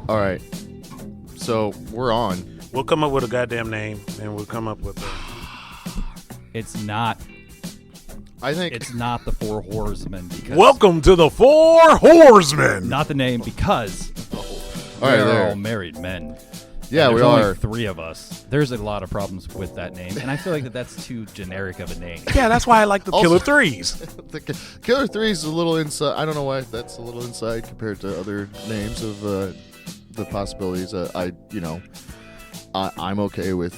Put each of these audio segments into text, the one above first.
All right. So we're on. We'll come up with a goddamn name, and we'll come up with a... It's not. I think It's not the Four Horsemen. Because Welcome to the Four Horsemen. Not the name because all right, we're there. all married men. Yeah, And we there's only are. 3 of us. There's a lot of problems with that name, and I feel like that's too generic of a name. Yeah, that's why I like the Also- Killer Threes. The Killer 3 is a little inside. I don't know why that's a little inside compared to other names of the possibilities. I'm okay with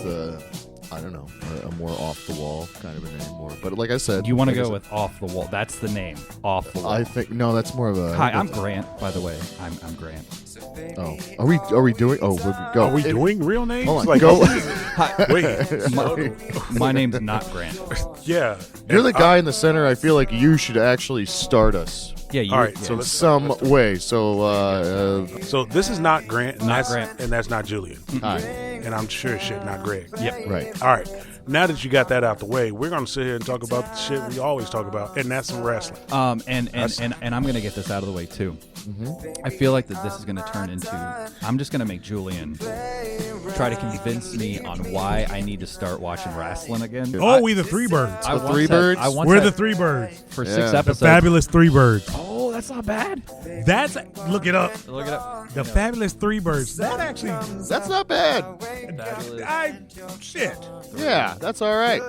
I don't know, a more off the wall kind of a name. More, but like I said, You want to go with Off the Wall? That's the name. Off the Wall. I think no, that's more of a. Hi, I'm Grant. By the way, I'm Grant. Oh, are we doing? Oh, we'll go. Are we doing real names? Hold on, Like, go. Hi, wait. my name's not Grant. Yeah. You're the guy in the center. I feel like you should actually start us Yeah, you. All right, yeah. so in let's- some way. So, So this is not Grant, and Not that's Grant. and that's not Julian, hi. and I'm sure shit not Greg. Yep. Right. All right. Now that you got that out the way, we're gonna sit here and talk about the shit we always talk about, and that's some wrestling. And I'm gonna get this out of the way too. I feel like that this is gonna turn into. I'm just gonna make Julian try to convince me on why I need to start watching wrestling again. Oh, we the Threebirds. I The once Threebirds? said- I once We're said the Threebirds. for Yeah. 6 The episodes. Fabulous Threebirds. Oh, that's not bad. That's look it up. Look it up. The Fabulous Threebirds. That actually, That's not bad. shit. Yeah, that's all right.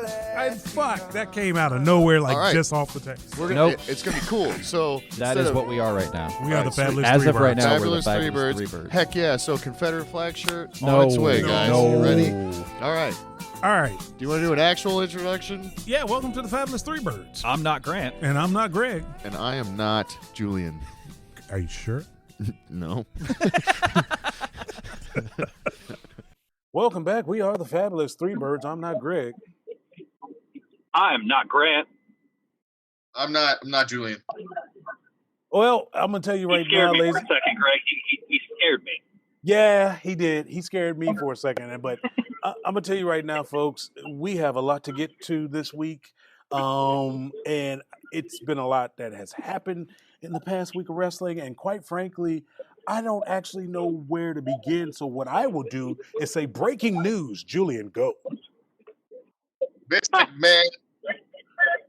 Fuck, that came out of nowhere, like All right. just off the text. We're gonna. Nope. It's gonna be cool. So That instead is of what we are right now. We are the sweet. Fabulous As of Threebirds. right now, Fabulous we're the Fabulous Threebirds. Threebirds. Heck yeah! So Confederate flag shirt No. on its way, guys. No. You ready? All right. All right. Do you want to do an actual introduction? Yeah, welcome to the Fabulous Threebirds. I'm not Grant. And I'm not Greg. And I am not Julian. Are you sure? No. Welcome back. We are the Fabulous Threebirds. I'm not Greg. I'm not Grant. I'm not Julian. Well, I'm gonna tell you He right scared now, me for ladies. a second, Greg. He scared me. Yeah, he did. He scared me for a second, but I'm gonna tell you right now, folks. We have a lot to get to this week, and it's been a lot that has happened in the past week of wrestling. And quite frankly, I don't actually know where to begin. So what I will do is say, breaking news. Julian, go. Vince McMahon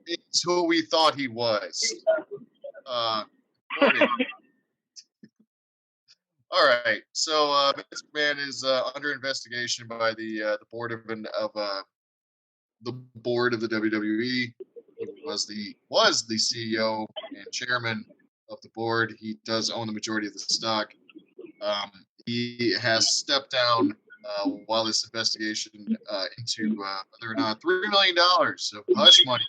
is who we thought he was. All right. So Vince McMahon is under investigation by the board of the board of the WWE. He was the CEO and chairman of the board. He does own the majority of the stock. He has stepped down while this investigation into whether or not $3 million of hush money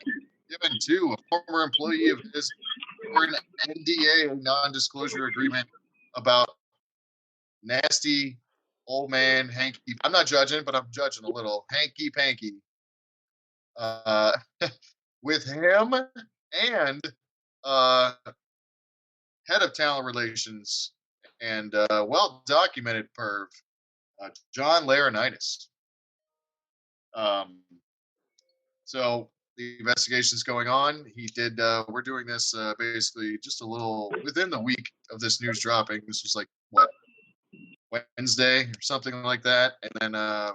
given to a former employee of his for an NDA, a non-disclosure agreement about nasty old man hanky. I'm not judging, but I'm judging a little hanky panky with him and head of talent relations and well-documented perv, John Laurinaitis. So the investigation is going on. He did. We're doing this basically just a little within the week of this news dropping. This was like what, Wednesday or something like that, and then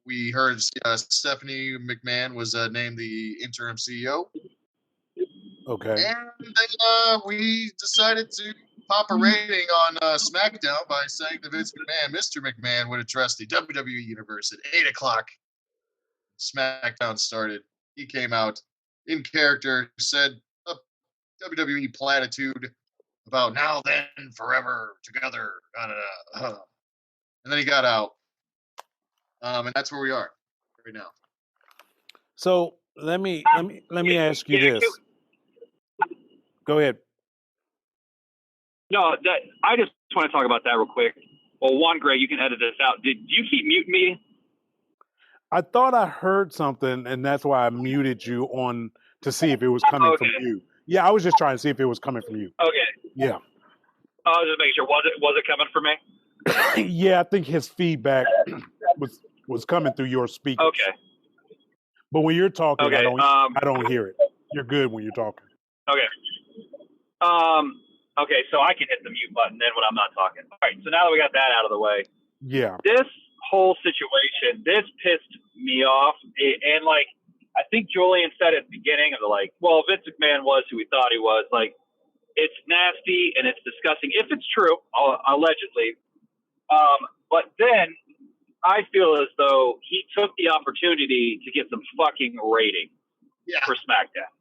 we heard Stephanie McMahon was named the interim CEO. Okay. And then we decided to pop a rating on SmackDown by saying that Vince McMahon, Mr. McMahon, would address the WWE Universe at 8 o'clock. SmackDown started. He came out in character, said a WWE platitude about now, then, forever, together, and then he got out. And that's where we are right now. So let me ask you this. Go ahead. No, I just want to talk about that real quick. Well, one, Greg, you can edit this out. Did you keep muting me? I thought I heard something, and that's why I muted you on to see if it was coming from you. Yeah, I was just trying to see if it was coming from you. Okay. Yeah. I was just making sure. Was it coming from me? Yeah, I think his feedback was coming through your speakers. Okay. But when you're talking, Okay. I don't hear it. You're good when you're talking. Okay. Okay, so I can hit the mute button then when I'm not talking. All right, so now that we got that out of the way, Yeah. this whole situation, this pissed me off. And, like, I think Julian said at the beginning of the, like, well, Vince McMahon was who we thought he was. Like, it's nasty and it's disgusting. If it's true, allegedly. But then I feel as though he took the opportunity to get some fucking rating for SmackDown.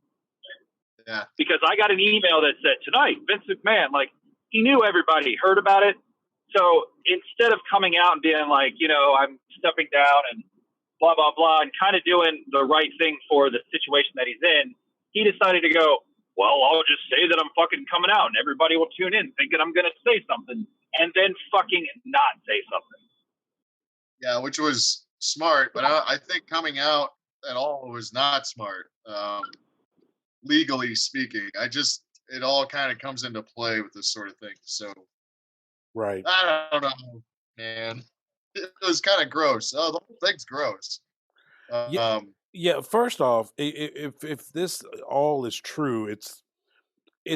Yeah. Because I got an email that said tonight, Vince McMahon, like, he knew everybody heard about it. So instead of coming out and being like, you know, I'm stepping down and blah, blah, blah, and kind of doing the right thing for the situation that he's in, he decided to go, well, I'll just say that I'm fucking coming out and everybody will tune in thinking I'm going to say something and then fucking not say something. Yeah, which was smart, but I think coming out at all was not smart. Legally speaking, it all kind of comes into play with this sort of thing. So, right. I don't know, man. It was kind of gross. Oh, the whole thing's gross. Yeah. First off, if this all is true, it's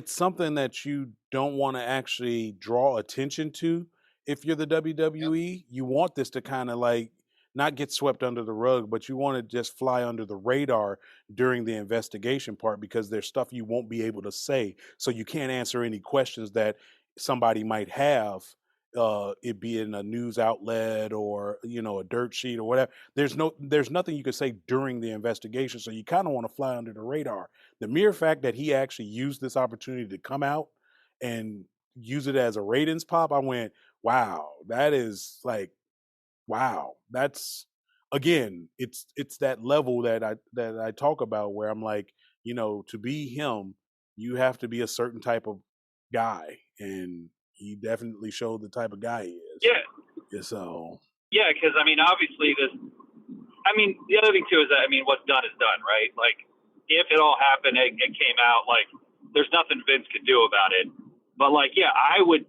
something that you don't want to actually draw attention to. If you're the WWE, you want this to kind of like not get swept under the rug, but you want to just fly under the radar during the investigation part because there's stuff you won't be able to say. So you can't answer any questions that somebody might have, it be in a news outlet or, you know, a dirt sheet or whatever. There's nothing you can say during the investigation. So you kind of want to fly under the radar. The mere fact that he actually used this opportunity to come out and use it as a ratings pop, I went, wow, that is like, wow, that's, again, it's that level that I talk about where I'm like, you know, to be him, you have to be a certain type of guy, and he definitely showed the type of guy he is. Yeah. So. Yeah, because I mean, obviously, the other thing too is that what's done is done, right? Like, if it all happened, it came out, like, there's nothing Vince could do about it. But like, yeah, I would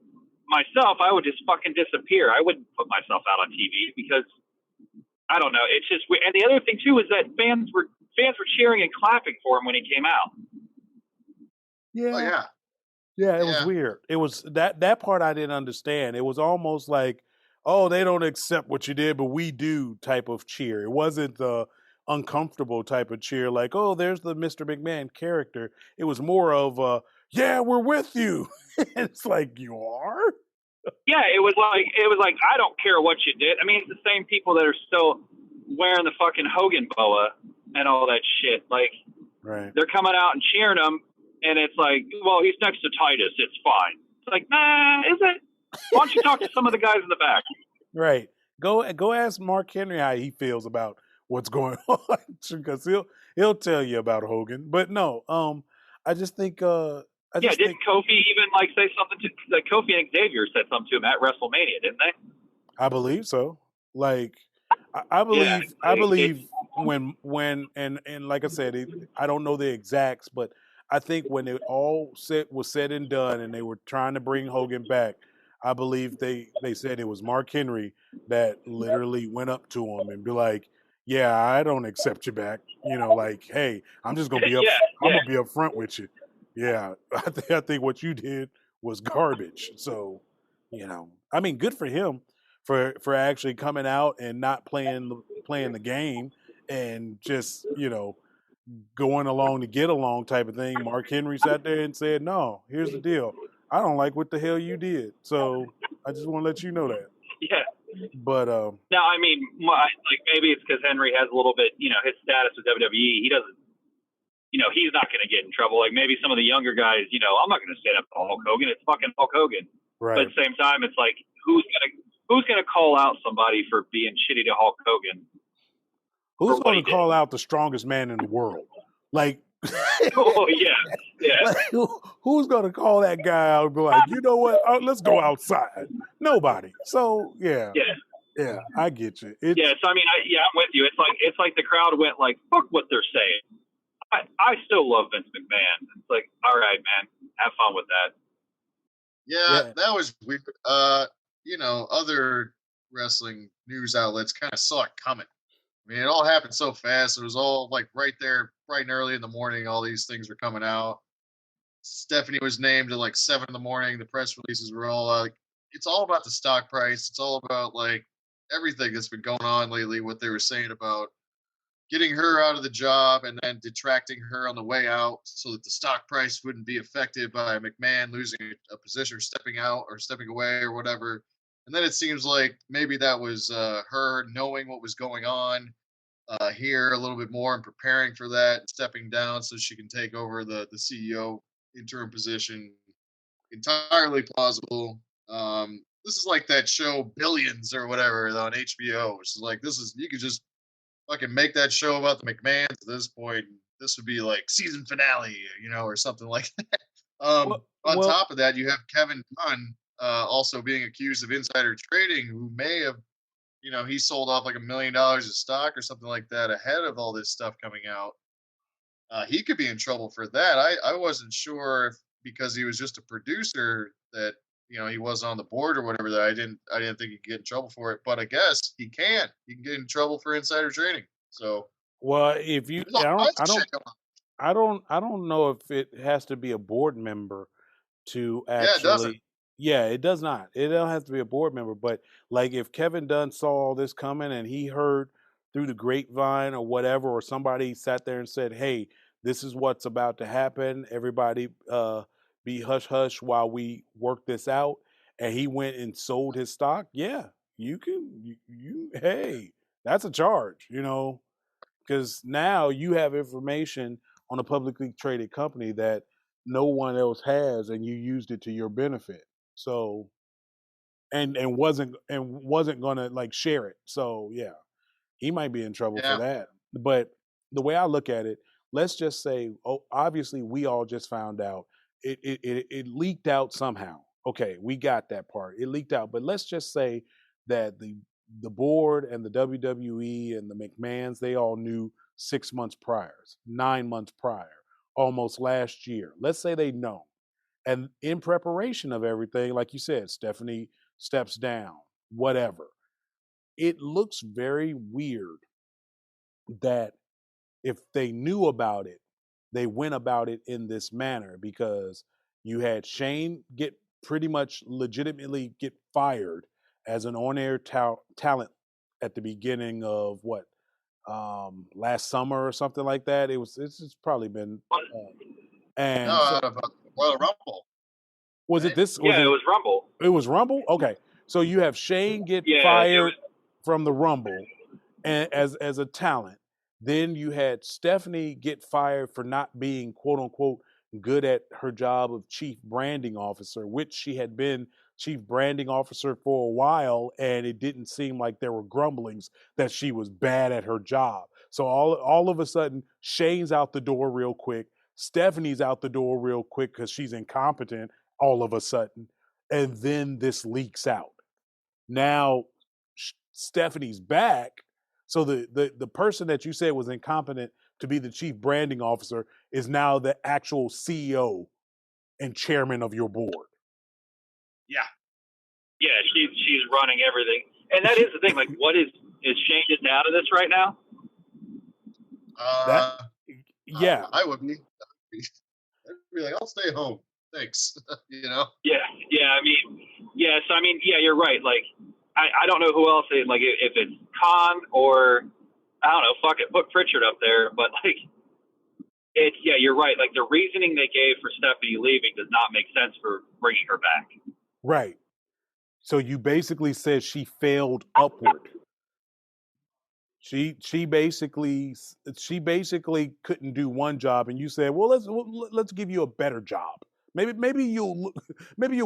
just fucking disappear. I wouldn't put myself out on TV because I don't know. It's just weird. And the other thing too is that fans were cheering and clapping for him when he came out. Yeah. Oh, yeah. Yeah, it was weird. It was that part I didn't understand. It was almost like, oh, they don't accept what you did, but we do type of cheer. It wasn't the uncomfortable type of cheer like, oh, there's the Mr. McMahon character. It was more of yeah, we're with you. It's like, you are? Yeah, it was like I don't care what you did. I mean, it's the same people that are still wearing the fucking Hogan boa and all that shit. Like, right. They're coming out and cheering him, and it's like, well, he's next to Titus. It's fine. It's like, nah, is it? Why don't you talk to some of the guys in the back? Right. Go ask Mark Henry how he feels about what's going on, because he'll tell you about Hogan. But no, I just think didn't Kofi even like say something to like Kofi and Xavier said something to him at WrestleMania, didn't they? I believe so. Like, I believe when and like I said, I don't know the exacts, but I think when it all was said and done, and they were trying to bring Hogan back, I believe they said it was Mark Henry that literally went up to him and be like, "Yeah, I don't accept you back." You know, like, "Hey, I'm just gonna be up. I'm gonna be up front with you." Yeah, I think what you did was garbage. So, you know, I mean, good for him for actually coming out and not playing the game and just, you know, going along to get along type of thing. Mark Henry sat there and said, "No, here's the deal. I don't like what the hell you did. So I just want to let you know that." Yeah. But now, I mean, like, maybe it's because Henry has a little bit, you know, his status with WWE. He doesn't. You know, he's not going to get in trouble. Like, maybe some of the younger guys, you know, I'm not going to stand up to Hulk Hogan. It's fucking Hulk Hogan. right. But at the same time, it's like, who's gonna call out somebody for being shitty to Hulk Hogan? Who's going to call out the strongest man in the world? Like, oh yeah. Like, who's going to call that guy out and be like, you know what? Let's go outside. Nobody. So yeah, I get you. So I mean, I'm with you. It's like the crowd went like, fuck what they're saying. I still love Vince McMahon. It's like, all right, man, have fun with that. Yeah, that was weird. You know, other wrestling news outlets kind of saw it coming. I mean, it all happened so fast. It was all like right there, bright and early in the morning. All these things were coming out. Stephanie was named at like 7 in the morning. The press releases were all like, it's all about the stock price. It's all about like everything that's been going on lately. What they were saying about getting her out of the job and then detracting her on the way out so that the stock price wouldn't be affected by McMahon losing a position or stepping out or stepping away or whatever. And then it seems like maybe that was her knowing what was going on here a little bit more and preparing for that and stepping down so she can take over the CEO interim position. Entirely plausible. This is like that show Billions or whatever on HBO, which is like, this is, you could just fucking make that show about the McMahons at this point. This would be like season finale, or something like that. On top of that, you have Kevin Dunn also being accused of insider trading, who may have, he sold off like $1 million of stock or something like that ahead of all this stuff coming out. He could be in trouble for that. I wasn't sure if because he was just a producer that he wasn't on the board or whatever, that I didn't think he'd get in trouble for it. But I guess he can get in trouble for insider trading. So well, if you I don't know if it has to be a board member to actually. Yeah, it does not. It don't have to be a board member. But like if Kevin Dunn saw all this coming and he heard through the grapevine or whatever, or somebody sat there and said, "Hey, this is what's about to happen. Everybody be hush hush while we work this out," and he went and sold his stock, yeah, you can hey, that's a charge, because now you have information on a publicly traded company that no one else has, and you used it to your benefit. So and wasn't gonna like share it. So yeah, he might be in trouble for that. But the way I look at it, let's just say, obviously we all just found out it leaked out somehow. Okay, we got that part. It leaked out, but let's just say that the board and the WWE and the McMahons, they all knew 6 months prior, 9 months prior, almost last year. Let's say they know. And in preparation of everything, like you said, Stephanie steps down, whatever. It looks very weird that if they knew about it, they went about it in this manner, because you had Shane get pretty much legitimately get fired as an on-air talent at the beginning of last summer or something like that. It's probably been and out of Royal Rumble. Was it this? It was Rumble. It was Rumble? Okay. So you have Shane get fired from the Rumble as a talent. Then you had Stephanie get fired for not being, quote unquote, good at her job of chief branding officer, which she had been chief branding officer for a while, and it didn't seem like there were grumblings that she was bad at her job. So all of a sudden, Shane's out the door real quick. Stephanie's out the door real quick because she's incompetent all of a sudden. And then this leaks out. Now Stephanie's back. So the person that you said was incompetent to be the chief branding officer is now the actual CEO and chairman of your board. Yeah. Yeah, she's running everything. And that is the thing. Like, is Shane just out of this right now? Yeah. I would be. I'd be like, I'll stay home. Thanks. Yeah. I mean, so I mean, yeah, you're right. Like, I don't know who else is, like, if it's Khan or, I don't know, fuck it, put Pritchard up there. But, like, you're right. Like, the reasoning they gave for Stephanie leaving does not make sense for bringing her back. Right. So you basically said she failed upward. She basically couldn't do one job, and you said, well, let's give you a better job. Maybe you'll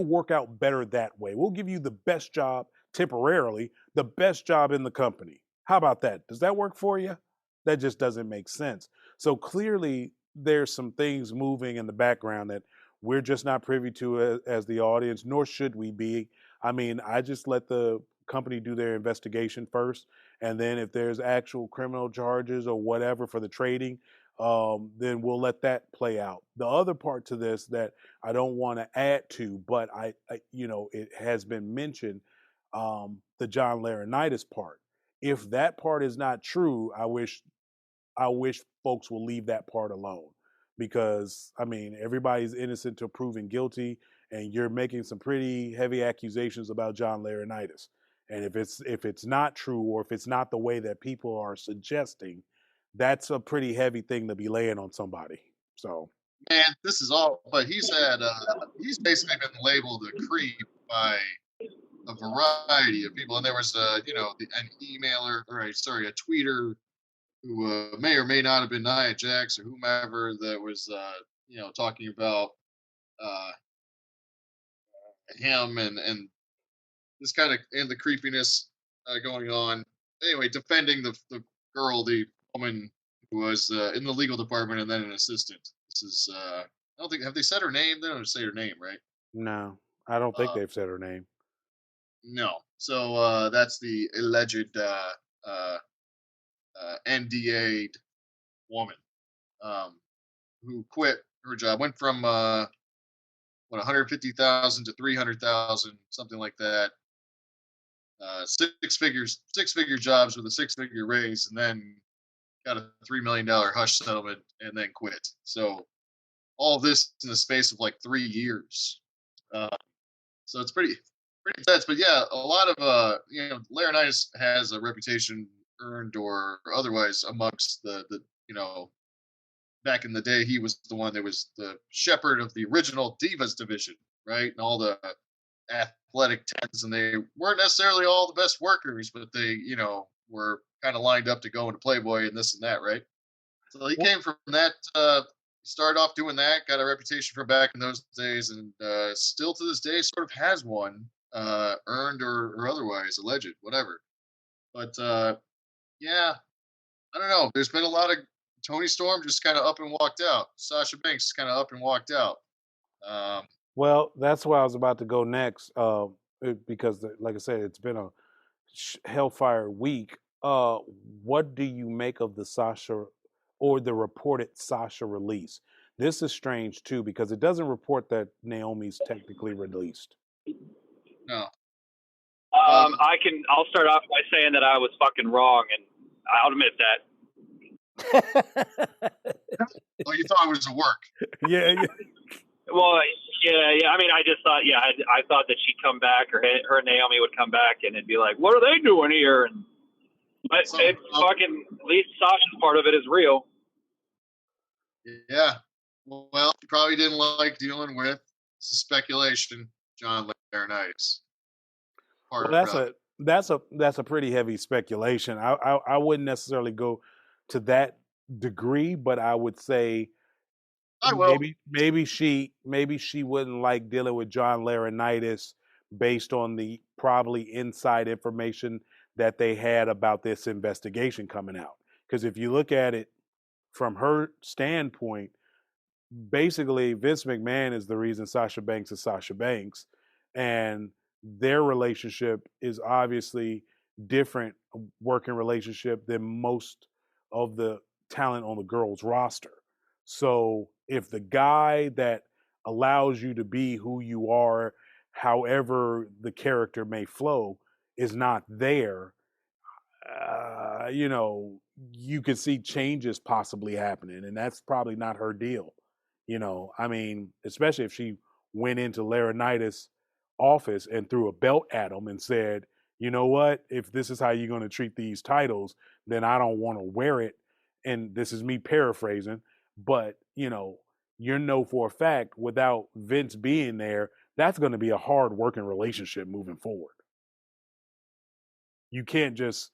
work out better that way. We'll give you the best job temporarily, the best job in the company. How about that? Does that work for you? That just doesn't make sense. So clearly there's some things moving in the background that we're just not privy to as the audience, nor should we be. I mean, I just let the company do their investigation first, and then if there's actual criminal charges or whatever for the trading, then we'll let that play out. The other part to this that I don't want to add to, but I it has been mentioned, the John Laurinaitis part. If that part is not true, I wish folks will leave that part alone, because I mean everybody's innocent till proven guilty, and you're making some pretty heavy accusations about John Laurinaitis. And if it's not true, or if it's not the way that people are suggesting, that's a pretty heavy thing to be laying on somebody. So Man, this is all. But he's basically been labeled a creep by a variety of people. And there was an emailer, a tweeter who may or may not have been Nia Jax or whomever that was talking about uh, him and this kind of and the creepiness going on. Anyway, defending the girl, the woman who was in the legal department and then an assistant. This is I don't think have they said her name? They don't say her name, right? no, I don't think Uh, they've said her name. no. So that's the alleged NDA'd woman who quit her job. Went from 150,000 to 300,000, something like that. Six figure jobs with a six-figure raise, and then got a $3 million hush settlement, and then quit. So all of this in the space of like 3 years. So it's pretty intense. But yeah, a lot of Laurinaitis has a reputation earned or otherwise amongst the back in the day he was the one that was the shepherd of the original Divas division, right? And all the athletic tens, and they weren't necessarily all the best workers, but they, were kind of lined up to go into Playboy and this and that, right? So he came from that. Started off doing that, got a reputation for back in those days, and still to this day sort of has one, earned or otherwise, alleged, whatever. But yeah, I don't know. There's been a lot of Tony Storm just kind of up and walked out. Sasha Banks kind of up and walked out. Well, that's where I was about to go next, because, like I said, it's been a hellfire week. What do you make of the Sasha or the reported Sasha release? This is strange too because it doesn't report that Naomi's technically released. No. I'll start off by saying that I was fucking wrong, and I'll admit that. Oh, you thought it was a work? Yeah. Well, yeah. I mean, I just thought, I thought that she'd come back, or her and Naomi would come back, and it'd be like, what are they doing here? But it's fucking, at least Sasha's part of it is real. Yeah. Well, you probably didn't like dealing with, this is speculation, John Laurinaitis. Well, that's a pretty heavy speculation. I wouldn't necessarily go to that degree, but I would say I will. maybe she wouldn't like dealing with John Laurinaitis based on the probably inside information that they had about this investigation coming out. Because if you look at it from her standpoint, basically Vince McMahon is the reason Sasha Banks is Sasha Banks, and their relationship is obviously different working relationship than most of the talent on the girls roster. So if the guy that allows you to be who you are, however the character may flow, is not there, you could see changes possibly happening, and that's probably not her deal. I mean, especially if she went into Laurinaitis' office and threw a belt at him and said, you know what, if this is how you're going to treat these titles, then I don't want to wear it. And this is me paraphrasing, but, for a fact, without Vince being there, that's going to be a hard working relationship moving forward. You can't just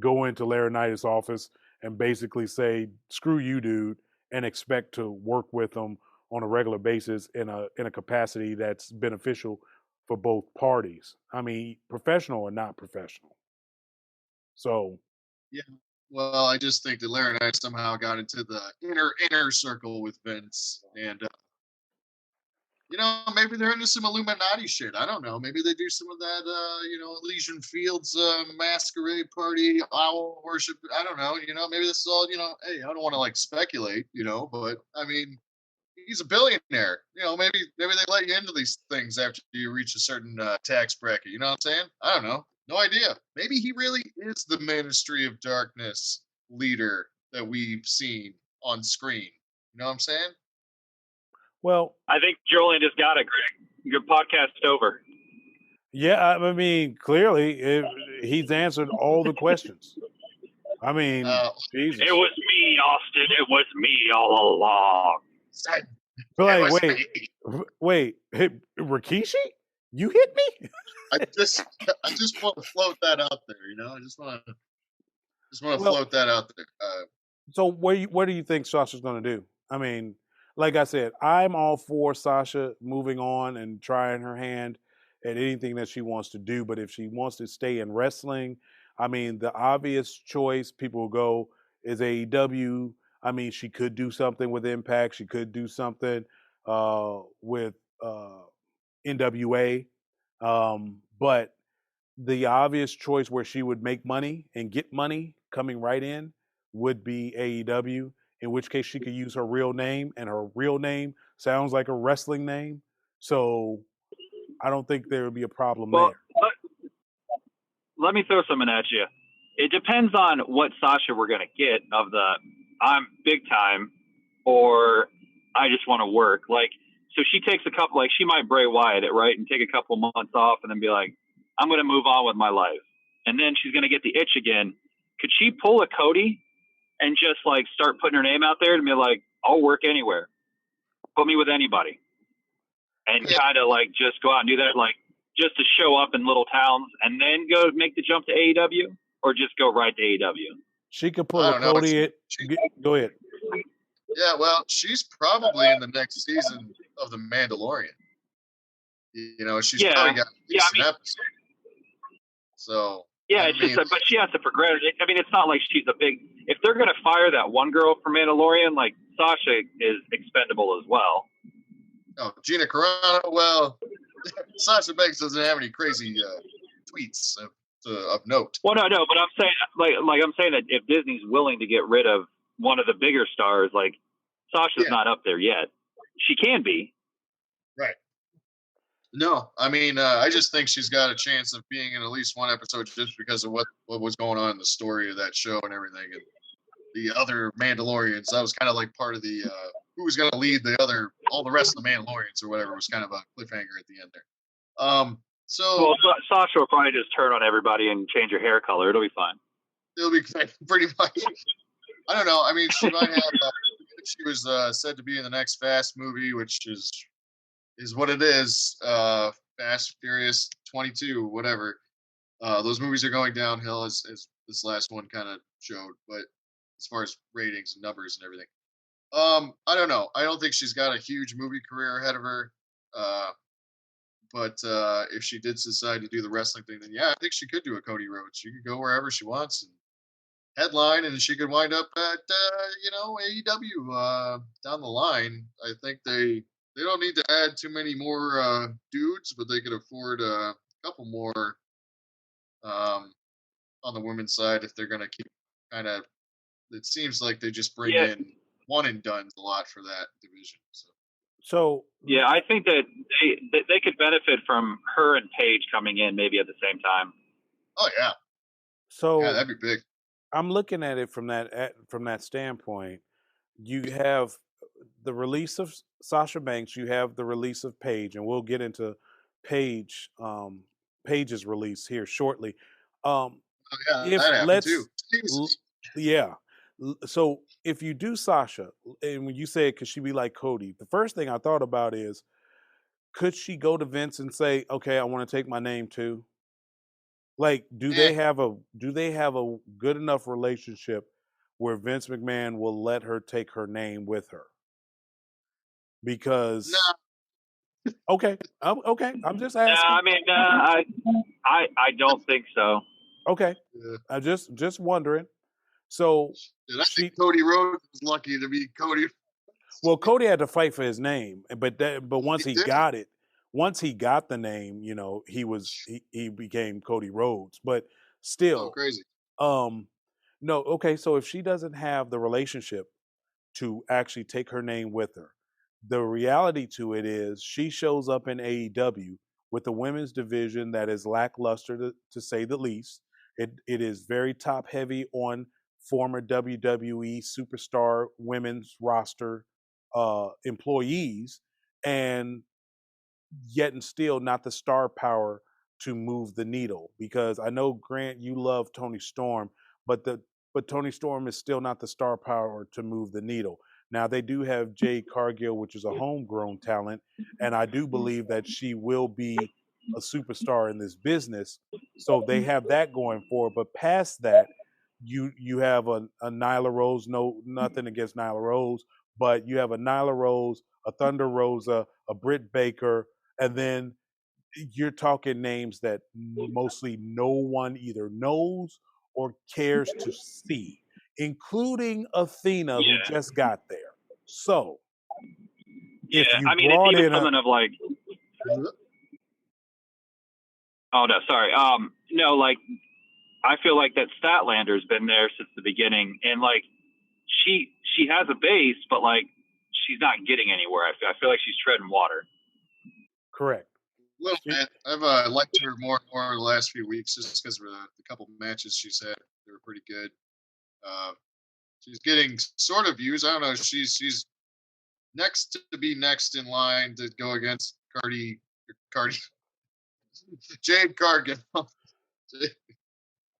go into Laurinaitis' office and basically say, screw you, dude, and expect to work with them on a regular basis in a capacity that's beneficial for both parties. I mean, professional or not professional. So, yeah. Well, I just think that Laurinaitis somehow got into the inner circle with Vince, and maybe they're into some Illuminati shit. I don't know. Maybe they do some of that, Elysian Fields masquerade party, owl worship. I don't know. Maybe this is all, hey, I don't want to like speculate, but I mean, he's a billionaire. Maybe they let you into these things after you reach a certain tax bracket. You know what I'm saying? I don't know. No idea. Maybe he really is the Ministry of Darkness leader that we've seen on screen. You know what I'm saying? Well, I think Julian just got it, Greg. Your podcast's over. yeah, I mean, clearly he's answered all the questions. I mean, Jesus. It was me, Austin. It was me all along. Like, wait, Rikishi? You hit me? I just want to float that out there, I just want to float that out there. So what do you think Sasha's going to do? I mean, like I said, I'm all for Sasha moving on and trying her hand at anything that she wants to do. But if she wants to stay in wrestling, I mean, the obvious choice people will go is AEW. I mean, she could do something with Impact. She could do something with NWA. But the obvious choice where she would make money and get money coming right in would be AEW, in which case she could use her real name, and her real name sounds like a wrestling name. So I don't think there would be a problem there. Let me throw something at you. It depends on what Sasha we're going to get of the I'm big time or I just want to work. Like, so she takes a couple, like she might Bray Wyatt it, right? And take a couple months off and then be like, I'm going to move on with my life. And then she's going to get the itch again. Could she pull a Cody and just like start putting her name out there and be like, I'll work anywhere. Put me with anybody. And kind of like just go out and do that, like just to show up in little towns and then go make the jump to AEW, or just go right to AEW? She could pull a Cody. Go ahead. Yeah, well, she's probably in the next season of The Mandalorian. She's probably got an episode. So it's just, but she has to progress. I mean, it's not like she's a big. If they're going to fire that one girl from Mandalorian, like Sasha is expendable as well. Oh, Gina Carano. Well, Sasha Banks doesn't have any crazy tweets of note. Well, no, but I'm saying, like I'm saying that if Disney's willing to get rid of one of the bigger stars, like Sasha's not up there yet. She can be. Right. No, I mean, I just think she's got a chance of being in at least one episode just because of what was going on in the story of that show and everything. And the other Mandalorians, that was kind of like part of the who was going to lead all the rest of the Mandalorians or whatever was kind of a cliffhanger at the end there. Well, Sasha will probably just turn on everybody and change her hair color. It'll be fine. It'll be pretty much. I don't know. I mean, she might have. She was said to be in the next Fast movie, which is what it is. Fast Furious 22, whatever. Those movies are going downhill as this last one kind of showed, but as far as ratings and numbers and everything. I don't know. I don't think she's got a huge movie career ahead of her. But if she did decide to do the wrestling thing, then I think she could do a Cody Rhodes. She could go wherever she wants and headline, and she could wind up at AEW down the line. I think they don't need to add too many more dudes, but they could afford a couple more on the women's side if they're going to keep kind of. It seems like they just bring in one and done a lot for that division. So I think that they could benefit from her and Paige coming in maybe at the same time. Oh yeah. So that'd be big. I'm looking at it from that standpoint. You have the release of Sasha Banks. You have the release of Paige, and we'll get into Paige's release here shortly. That happened too. So if you do Sasha, and when you say could she be like Cody, the first thing I thought about is, could she go to Vince and say, "Okay, I want to take my name too"? Like, do they have a good enough relationship where Vince McMahon will let her take her name with her? Because okay, I'm just asking. I mean, I don't think so. Okay, I'm just wondering. So I think Cody Rhodes was lucky to be Cody. Well, Cody had to fight for his name, but once he got it, once he got the name, he became Cody Rhodes. But still, crazy. No, okay. So if she doesn't have the relationship to actually take her name with her, the reality to it is she shows up in AEW with a women's division that is lackluster to say the least. It is very top heavy on former WWE superstar women's roster employees, and yet and still not the star power to move the needle. Because I know, Grant, you love Tony Storm, but Tony Storm is still not the star power to move the needle. Now, they do have Jade Cargill, which is a homegrown talent, and I do believe that she will be a superstar in this business. So they have that going for it. But past that, you have a Nyla Rose. No, nothing against Nyla Rose, but you have a Nyla Rose, a Thunder Rosa, a Britt Baker, and then you're talking names that mostly no one either knows or cares to see, including Athena, who just got there. So, if you I mean, brought it's even in something of like, oh no, sorry, no, like I feel like that Statlander's been there since the beginning, and like she has a base, but like she's not getting anywhere. I feel like she's treading water. Correct. A little bit. I've liked her more and more the last few weeks just because of the couple matches she's had. They were pretty good. She's getting sort of views. I don't know. She's next to be next in line to go against Cardi Jade Cargill.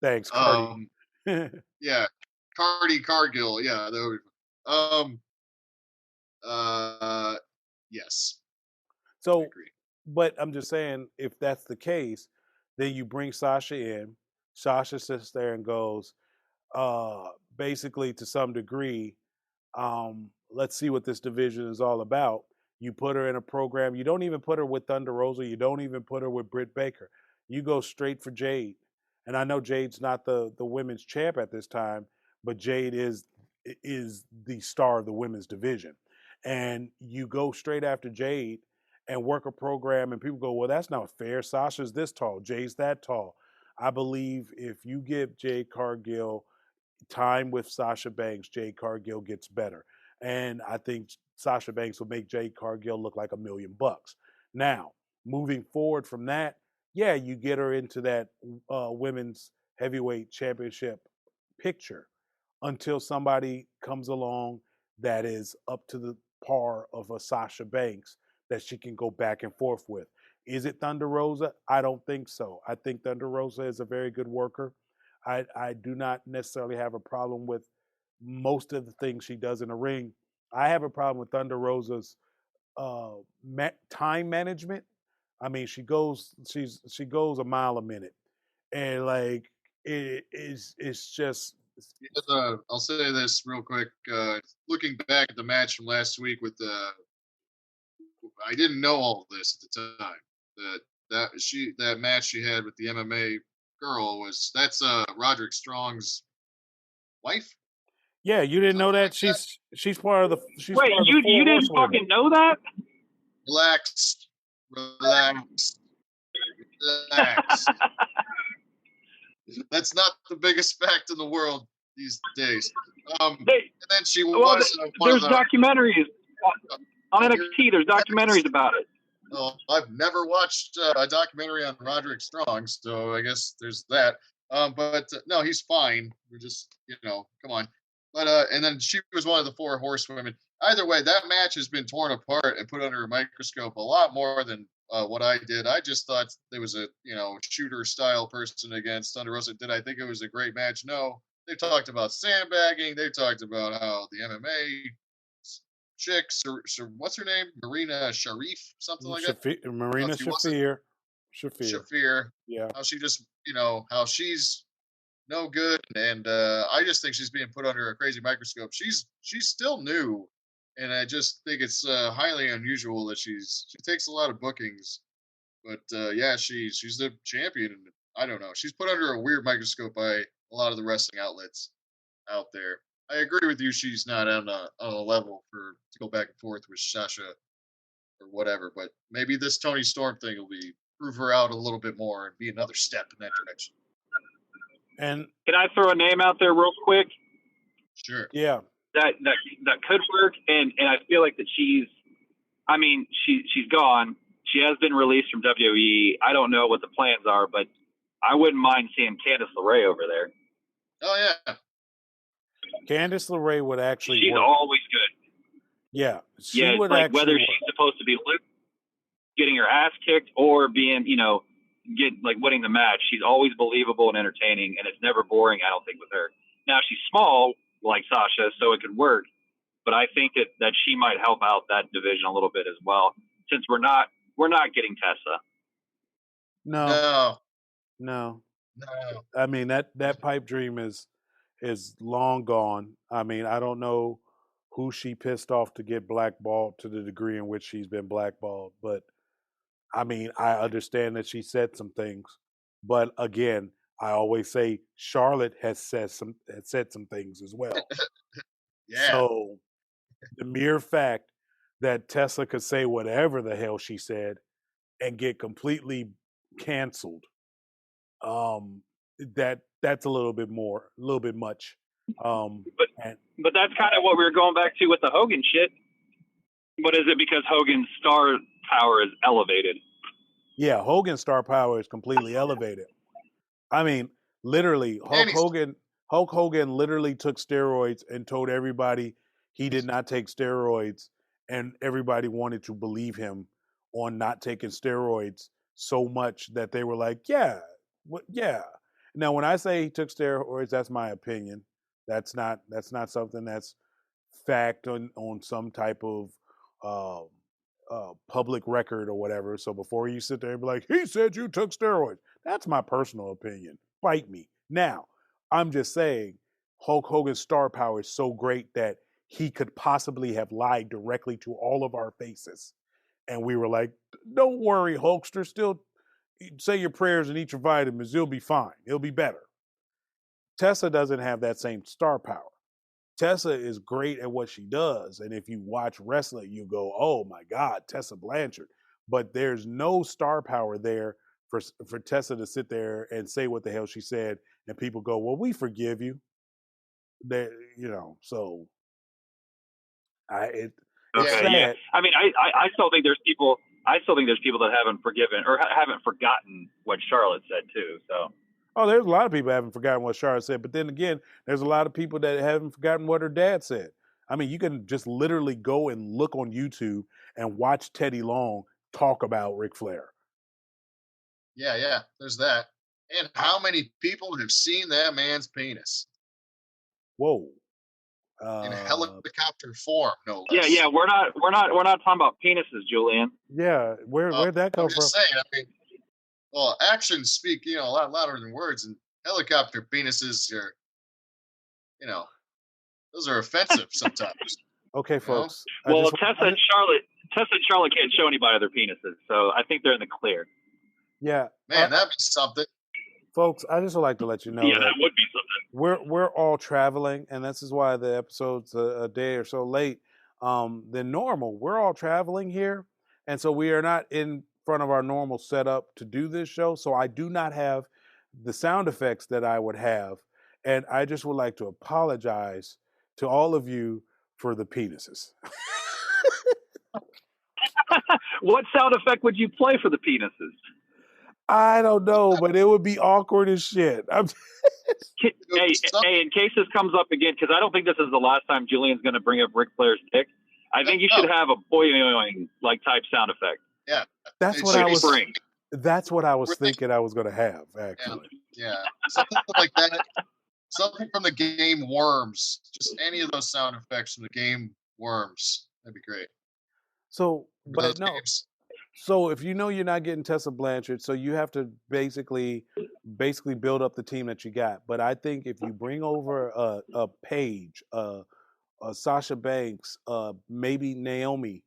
Thanks, Cardi. Yeah, Cardi Cargill. Yeah, yes. So, but I'm just saying, if that's the case, then you bring Sasha in. Sasha sits there and goes, basically, to some degree, let's see what this division is all about. You put her in a program. You don't even put her with Thunder Rosa. You don't even put her with Britt Baker. You go straight for Jade. And I know Jade's not the women's champ at this time, but Jade is the star of the women's division. And you go straight after Jade and work a program, and people go, well, that's not fair. Sasha's this tall. Jade's that tall. I believe if you give Jade Cargill time with Sasha Banks, Jade Cargill gets better. And I think Sasha Banks will make Jade Cargill look like $1 million. Now, moving forward from that, yeah, you get her into that women's heavyweight championship picture until somebody comes along that is up to the par of a Sasha Banks that she can go back and forth with. Is it Thunder Rosa? I don't think so. I think Thunder Rosa is a very good worker. I do not necessarily have a problem with most of the things she does in the ring. I have a problem with Thunder Rosa's time management. I mean, she goes a mile a minute, and like it's just. I'll say this real quick. Looking back at the match from last week with I didn't know all of this at the time. That match she had with the MMA girl that's Roderick Strong's wife. Yeah, you didn't know that? She's part of the. She's Wait, part of the you didn't fucking know that? Relax. That's not the biggest fact in the world these days. And then she was. There's documentaries on NXT. There's documentaries about it. Oh, I've never watched a documentary on Roderick Strong, so I guess there's that. But no, he's fine. We're just, come on. But and then she was one of the 4 horsewomen. Either way, that match has been torn apart and put under a microscope a lot more than what I did. I just thought there was a shooter style person against Thunder Rosa. Did I think it was a great match? No. They talked about sandbagging. They talked about how the MMA chicks, or what's her name? Marina Sharif, something like that. Marina Shafir. Shafir. Yeah. How she just, how she's no good, and I just think she's being put under a crazy microscope. She's still new, and I just think it's highly unusual that she takes a lot of bookings, but yeah, she's the champion, and I don't know. She's put under a weird microscope by a lot of the wrestling outlets out there. I agree with you. She's not on a level to go back and forth with Sasha or whatever, but maybe this Tony Storm thing will prove her out a little bit more and be another step in that direction. And can I throw a name out there real quick? Sure. Yeah. That could work, and I feel like that she's gone. She has been released from WWE. I don't know what the plans are, but I wouldn't mind seeing Candice LeRae over there. Oh yeah. Candice LeRae would actually She's work. always good. Yeah. She would like actually whether work. she's a supposed to be getting her ass kicked or being, winning the match. She's always believable and entertaining, and it's never boring, I don't think, with her. Now, she's small, like Sasha, so it could work, but I think that she might help out that division a little bit as well, since we're not getting Tessa. No. No. I mean, that pipe dream is long gone. I mean, I don't know who she pissed off to get blackballed to the degree in which she's been blackballed, but I mean, I understand that she said some things, but again, I always say Charlotte has said some things as well. Yeah. So the mere fact that Tessa could say whatever the hell she said and get completely canceled, that's a little bit much. But that's kind of what we were going back to with the Hogan shit. But is it because Hogan's star power is elevated? Yeah, Hogan's star power is completely elevated. I mean, literally, Hulk Hogan literally took steroids and told everybody he did not take steroids, and everybody wanted to believe him on not taking steroids so much that they were like, yeah. Now, when I say he took steroids, that's my opinion. That's not something that's fact on some type of public record or whatever. So before you sit there and be like, he said you took steroids, that's my personal opinion. Fight me. Now, I'm just saying Hulk Hogan's star power is so great that he could possibly have lied directly to all of our faces. And we were like, don't worry, Hulkster, still say your prayers and eat your vitamins. You'll be fine. It'll be better. Tessa doesn't have that same star power. Tessa is great at what she does. And if you watch wrestling, you go, oh my God, Tessa Blanchard. But there's no star power there for Tessa to sit there and say what the hell she said. And people go, well, we forgive you. So it's sad. Yeah. I mean, I still think there's people that haven't forgiven or haven't forgotten what Charlotte said too. So. Oh, there's a lot of people that haven't forgotten what Charlotte said, but then again, there's a lot of people that haven't forgotten what her dad said. I mean, you can just literally go and look on YouTube and watch Teddy Long talk about Ric Flair. Yeah, there's that. And how many people have seen that man's penis? Whoa. In helicopter form, no less. Yeah, we're not talking about penises, Julian. Yeah, where'd that come from? I'm just saying, I mean, well, actions speak, a lot louder than words, and helicopter penises are, those are offensive sometimes. Okay, folks. Well, Tessa and Charlotte can't show anybody their penises, so I think they're in the clear. Yeah, man, that'd be something. Folks, I just would like to let you know that would be something. We're all traveling, and this is why the episode's a day or so late than normal. We're all traveling here, and so we are not in front of our normal setup to do this show, so I do not have the sound effects that I would have, and I just would like to apologize to all of you for the penises. What sound effect would you play for the penises? I don't know, but it would be awkward as shit. Hey, in case this comes up again, because I don't think this is the last time Julian's going to bring up Ric Flair's dick, I think you should have a boing like type sound effect. Yeah, that's what I was thinking I was going to have, actually. Yeah, something like that. Something from the game Worms. Just any of those sound effects from the game Worms. That'd be great. So, but no. Games. So if you're not getting Tessa Blanchard, so you have to basically build up the team that you got. But I think if you bring over a Paige, a Sasha Banks, maybe Naomi,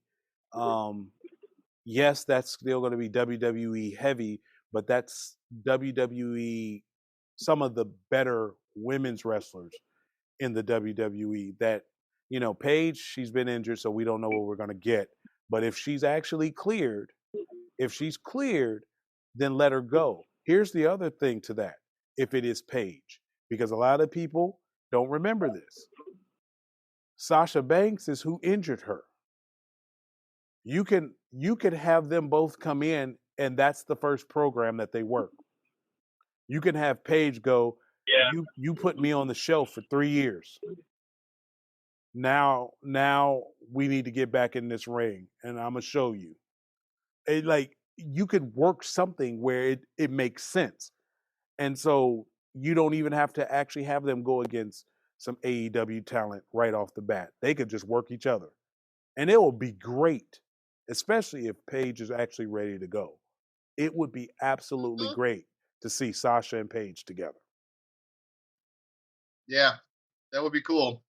yes, that's still going to be WWE heavy, but that's WWE, some of the better women's wrestlers in the WWE. That, Paige, she's been injured, so we don't know what we're going to get. But if she's actually cleared, then let her go. Here's the other thing to that, if it is Paige, because a lot of people don't remember this. Sasha Banks is who injured her. You could have them both come in, and that's the first program that they work. You can have Paige go, you put me on the shelf for 3 years. Now we need to get back in this ring, and I'm gonna show you. You could work something where it makes sense, and so you don't even have to actually have them go against some AEW talent right off the bat. They could just work each other, and it will be great, especially if Paige is actually ready to go. It would be absolutely great to see Sasha and Paige together. Yeah, that would be cool.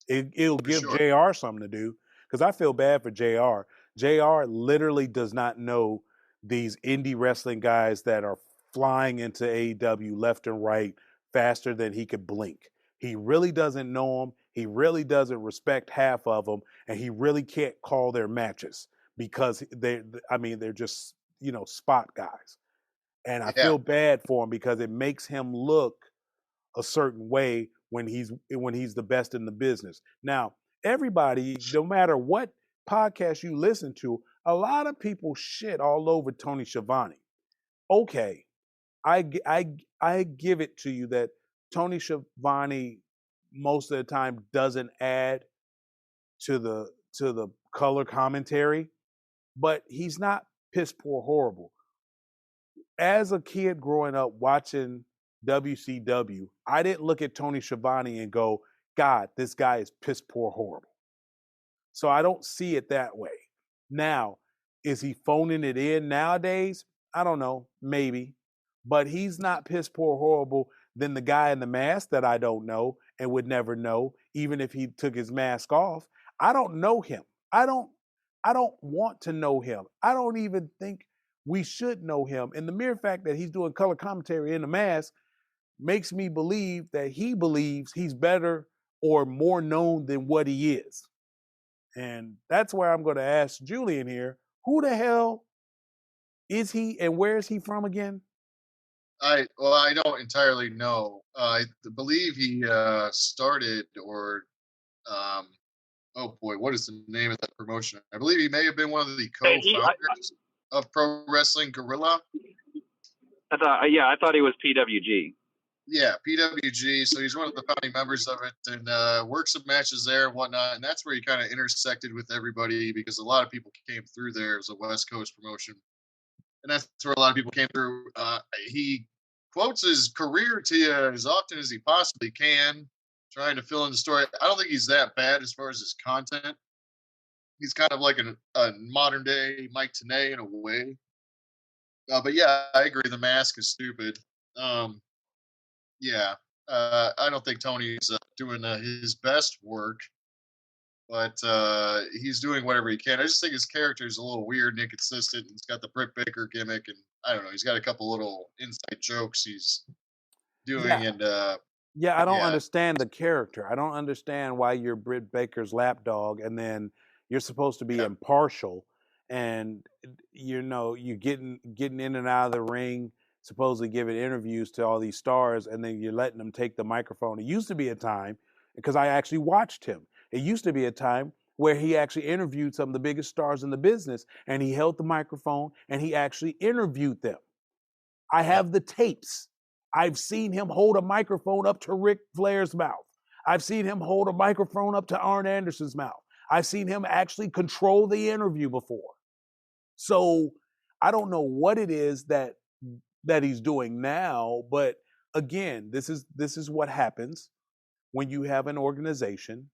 It'll give sure. JR something to do, because I feel bad for JR. JR literally does not know these indie wrestling guys that are flying into AEW left and right faster than he could blink. He really doesn't know them. He really doesn't respect half of them, and he really can't call their matches because they're just, spot guys. And I feel bad for him because it makes him look a certain way when he's the best in the business. Now, everybody, no matter what podcast you listen to, a lot of people shit all over Tony Schiavone. Okay, I give it to you that Tony Schiavone most of the time doesn't add to the color commentary, but he's not piss poor horrible. As a kid growing up watching WCW, I didn't look at Tony Schiavone and go, God, this guy is piss poor horrible. So I don't see it that way. Now, is he phoning it in nowadays? I don't know, maybe. But he's not piss poor horrible than the guy in the mask that I don't know and would never know, even if he took his mask off. I don't know him. I don't want to know him. I don't even think we should know him. And the mere fact that he's doing color commentary in the mask makes me believe that he believes he's better or more known than what he is. And that's where I'm going to ask Julian here, who the hell is he and where is he from again? I don't entirely know. I believe he started oh boy, what is the name of that promotion? I believe he may have been one of the co-founders of Pro Wrestling Guerrilla. I thought he was PWG. Yeah, PWG. So he's one of the founding members of it, and worked some matches there and whatnot. And that's where he kind of intersected with everybody because a lot of people came through there. It was a West Coast promotion, and that's where a lot of people came through. He quotes his career to you as often as he possibly can, trying to fill in the story. I don't think he's that bad as far as his content. He's kind of like a modern day Mike Tenay in a way. But yeah, I agree. The mask is stupid. Yeah, I don't think Tony's doing his best work, but he's doing whatever he can. I just think his character is a little weird and inconsistent. He's got the Britt Baker gimmick, and I don't know. He's got a couple little inside jokes he's doing, and I don't understand the character. I don't understand why you're Britt Baker's lapdog, and then you're supposed to be impartial, and you're getting in and out of the ring, supposedly giving interviews to all these stars, and then you're letting them take the microphone. It used to be a time, because I actually watched him, it used to be a time where he actually interviewed some of the biggest stars in the business, and he held the microphone, and he actually interviewed them. I have the tapes. I've seen him hold a microphone up to Ric Flair's mouth. I've seen him hold a microphone up to Arn Anderson's mouth. I've seen him actually control the interview before. So I don't know what it is that he's doing now, but again, this is what happens when you have an organization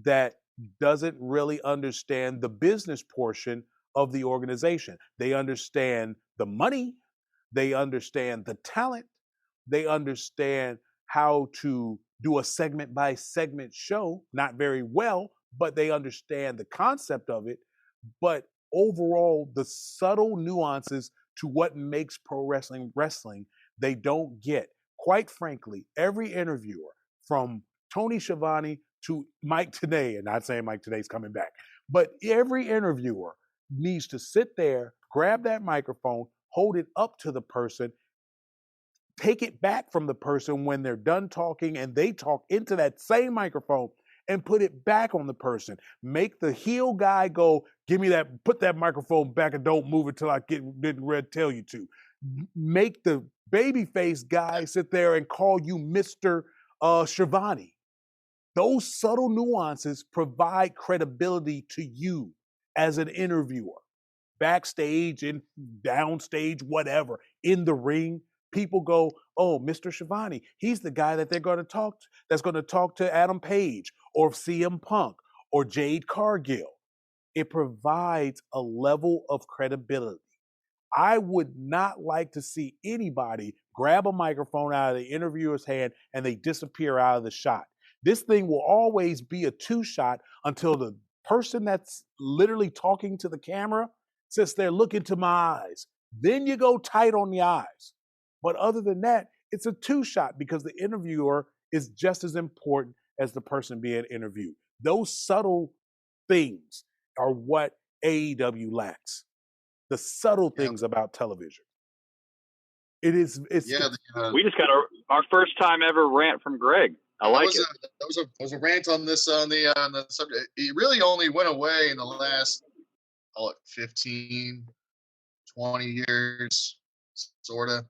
that doesn't really understand the business portion of the organization. They understand the money, they understand the talent, they understand how to do a segment by segment show, not very well, but they understand the concept of it. But overall, the subtle nuances to what makes pro wrestling wrestling, they don't get. Quite frankly, every interviewer from Tony Schiavone to Mike Tenay, and not saying Mike Tenay's coming back, but every interviewer needs to sit there, grab that microphone, hold it up to the person, take it back from the person when they're done talking, and they talk into that same microphone and put it back on the person. Make the heel guy go, give me that, put that microphone back and don't move it till I didn't red tell you to. Make the babyface guy sit there and call you Mr. Schiavone. Those subtle nuances provide credibility to you as an interviewer. Backstage and downstage, whatever, in the ring, people go, oh, Mr. Schiavone, he's the guy that they're going to talk to, that's going to talk to Adam Page or CM Punk or Jade Cargill. It provides a level of credibility. I would not like to see anybody grab a microphone out of the interviewer's hand and they disappear out of the shot. This thing will always be a two-shot until the person that's literally talking to the camera says they're looking to my eyes. Then you go tight on the eyes. But other than that, it's a two-shot because the interviewer is just as important as the person being interviewed. Those subtle things are what AEW lacks. The subtle things about television. We just got our first time ever rant from Greg. I like it. That was a rant on this on the subject. It really only went away in the last 15, 20 years, sort of.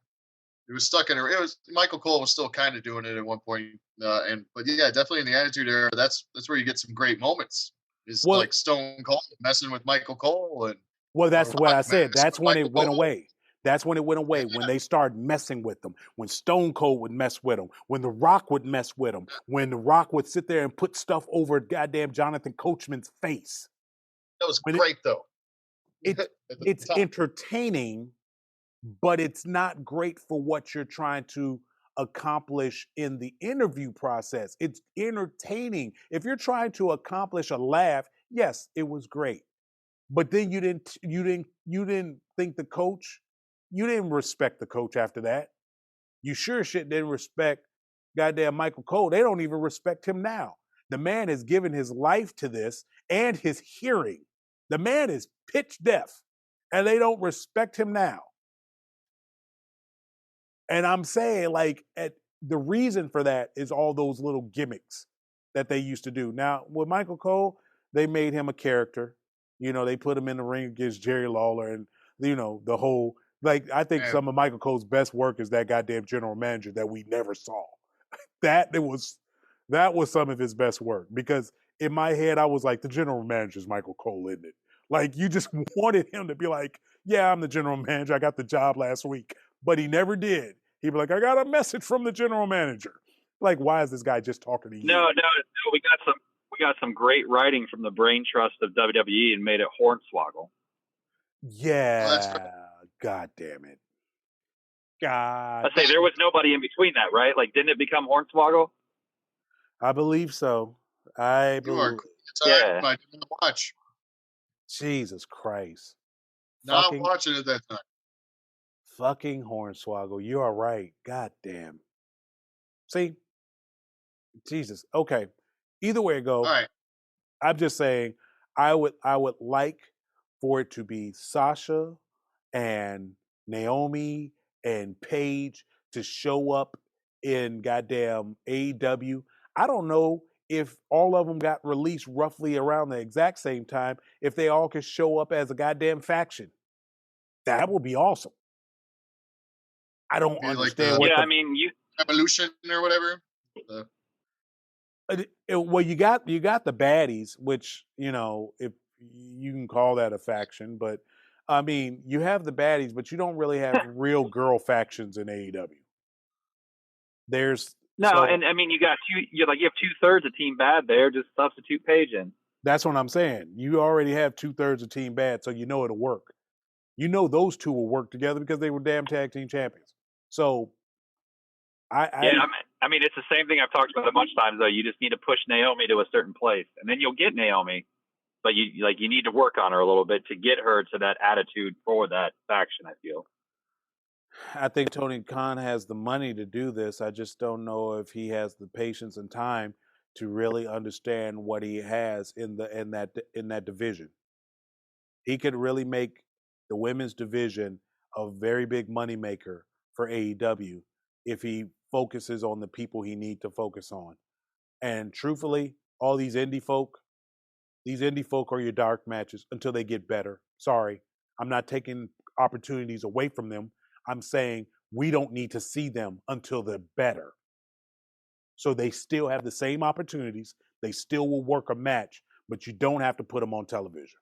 It was stuck in it. Was Michael Cole was still kind of doing it at one point, but yeah, definitely in the Attitude Era. That's where you get some great moments. Is like Stone Cold messing with Michael Cole and. Well, that's what I said. That's when it went away. That's when it went away, when they started messing with them, when Stone Cold would mess with them, when The Rock would mess with them, when The Rock would sit there and put stuff over goddamn Jonathan Coachman's face. That was great, though. It's entertaining, but it's not great for what you're trying to accomplish in the interview process. It's entertaining. If you're trying to accomplish a laugh, yes, it was great. But then you didn't think the coach, you didn't respect the coach after that. You sure shit didn't respect goddamn Michael Cole. They don't even respect him now. The man has given his life to this and his hearing. The man is pitch deaf, and they don't respect him now. And I'm saying, the reason for that is all those little gimmicks that they used to do. Now, with Michael Cole, they made him a character. You know, they put him in the ring against Jerry Lawler and, the whole, I think some of Michael Cole's best work is that goddamn general manager that we never saw. That was some of his best work because in my head, I was like, the general manager's Michael Cole, isn't it? Like, you just wanted him to be like, yeah, I'm the general manager. I got the job last week. But he never did. He'd be like, I got a message from the general manager. Like, why is this guy just talking to you? No, we got some great writing from the brain trust of WWE and made it Hornswoggle. Yeah. God damn it. God. I say there was nobody in between that, right? Like, didn't it become Hornswoggle? I believe so. You are yeah. I didn't watch. Jesus Christ. Not watching at that time. Fucking Hornswoggle. You are right. God damn. See? Jesus. Okay. Either way it goes. All right. I'm just saying I would like for it to be Sasha and Naomi and Paige to show up in goddamn AEW. I don't know if all of them got released roughly around the exact same time, if they all could show up as a goddamn faction. That would be awesome. I don't understand what Evolution or whatever. Well, you got the baddies, which, if you can call that a faction, but I mean, you have the baddies, but you don't really have real girl factions in AEW. And I mean, you have 2/3 of Team Bad there. Just substitute Paige in. That's what I'm saying. You already have 2/3 of Team Bad, so you know it'll work. You know those two will work together because they were damn tag team champions. So, I mean, it's the same thing I've talked about a bunch of times, though. You just need to push Naomi to a certain place, and then you'll get Naomi. But you need to work on her a little bit to get her to that attitude for that faction, I feel. I think Tony Khan has the money to do this. I just don't know if he has the patience and time to really understand what he has in that division. He could really make the women's division a very big moneymaker for AEW if he focuses on the people he needs to focus on. And truthfully, all these indie folk are your dark matches until they get better. Sorry, I'm not taking opportunities away from them. I'm saying we don't need to see them until they're better. So they still have the same opportunities. They still will work a match, but you don't have to put them on television.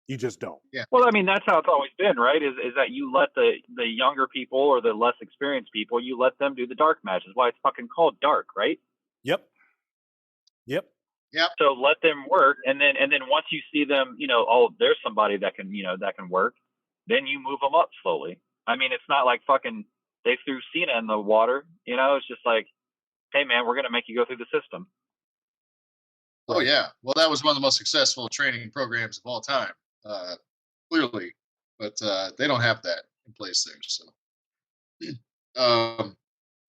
You just don't. Yeah. Well, I mean, that's how it's always been, right? Is that you let the younger people or the less experienced people, you let them do the dark matches. Why it's fucking called dark, right? Yep. So let them work, and then once you see them, oh, there's somebody that can work, then you move them up slowly. I mean, it's not like fucking they threw Cena in the water, It's just like, hey man, we're gonna make you go through the system. Oh yeah. Well, that was one of the most successful training programs of all time, clearly. But they don't have that in place there. So,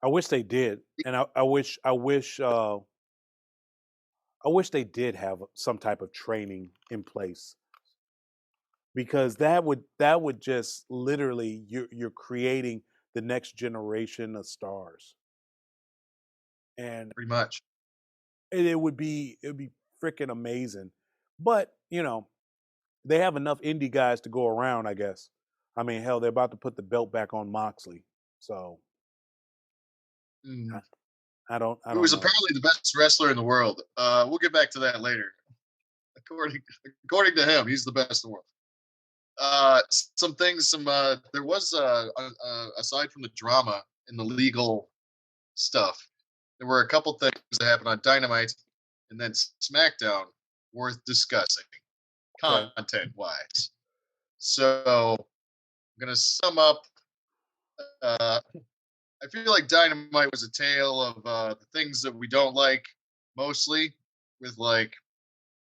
I wish they did, and I wish they did have some type of training in place, because that would just literally you're creating the next generation of stars, and pretty much. it would be freaking amazing. But they have enough indie guys to go around, I guess. I mean, hell, they're about to put the belt back on Moxley, so I don't Who was know. apparently the best wrestler in the world. We'll get back to that later. According to him, he's the best in the world. There was aside from the drama and the legal stuff, there were a couple things that happened on Dynamite and then SmackDown worth discussing, content-wise. So I'm gonna sum up. I feel like Dynamite was a tale of the things that we don't like, mostly, with like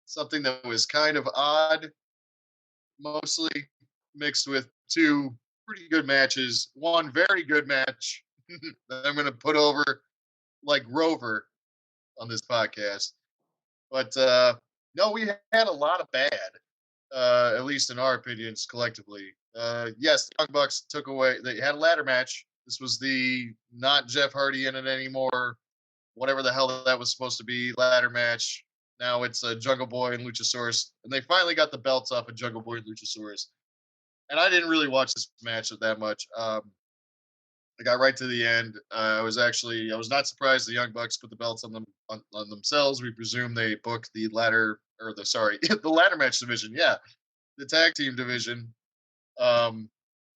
something that was kind of odd, mostly mixed with two pretty good matches, one very good match that I'm going to put over like Rover on this podcast. But no, we had a lot of bad, at least in our opinions collectively. Yes, the Young Bucks they had a ladder match. This was the not Jeff Hardy in it anymore, whatever the hell that was supposed to be, ladder match. Now it's Jungle Boy and Luchasaurus, and they finally got the belts off of Jungle Boy and Luchasaurus. And I didn't really watch this match that much. I got right to the end. I was not surprised the Young Bucks put the belts on them on themselves. We presume they booked the the ladder match division. Yeah, the tag team division.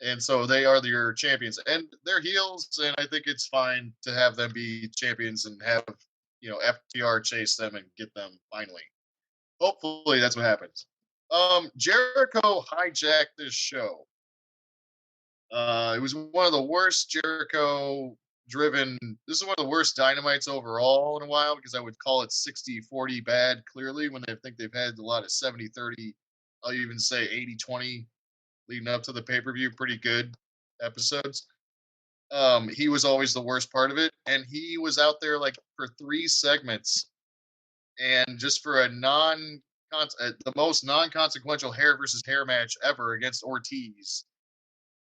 And so they are your champions, and they're heels, and I think it's fine to have them be champions and have FTR chase them and get them finally. Hopefully that's what happens. Jericho hijacked this show. It was one of the worst Jericho-driven. This is one of the worst Dynamites overall in a while, because I would call it 60-40 bad, clearly, when they think they've had a lot of 70-30, I'll even say 80-20 leading up to the pay-per-view, pretty good episodes. He was always the worst part of it, and he was out there like for 3 segments, and just for the most non-consequential hair versus hair match ever against Ortiz.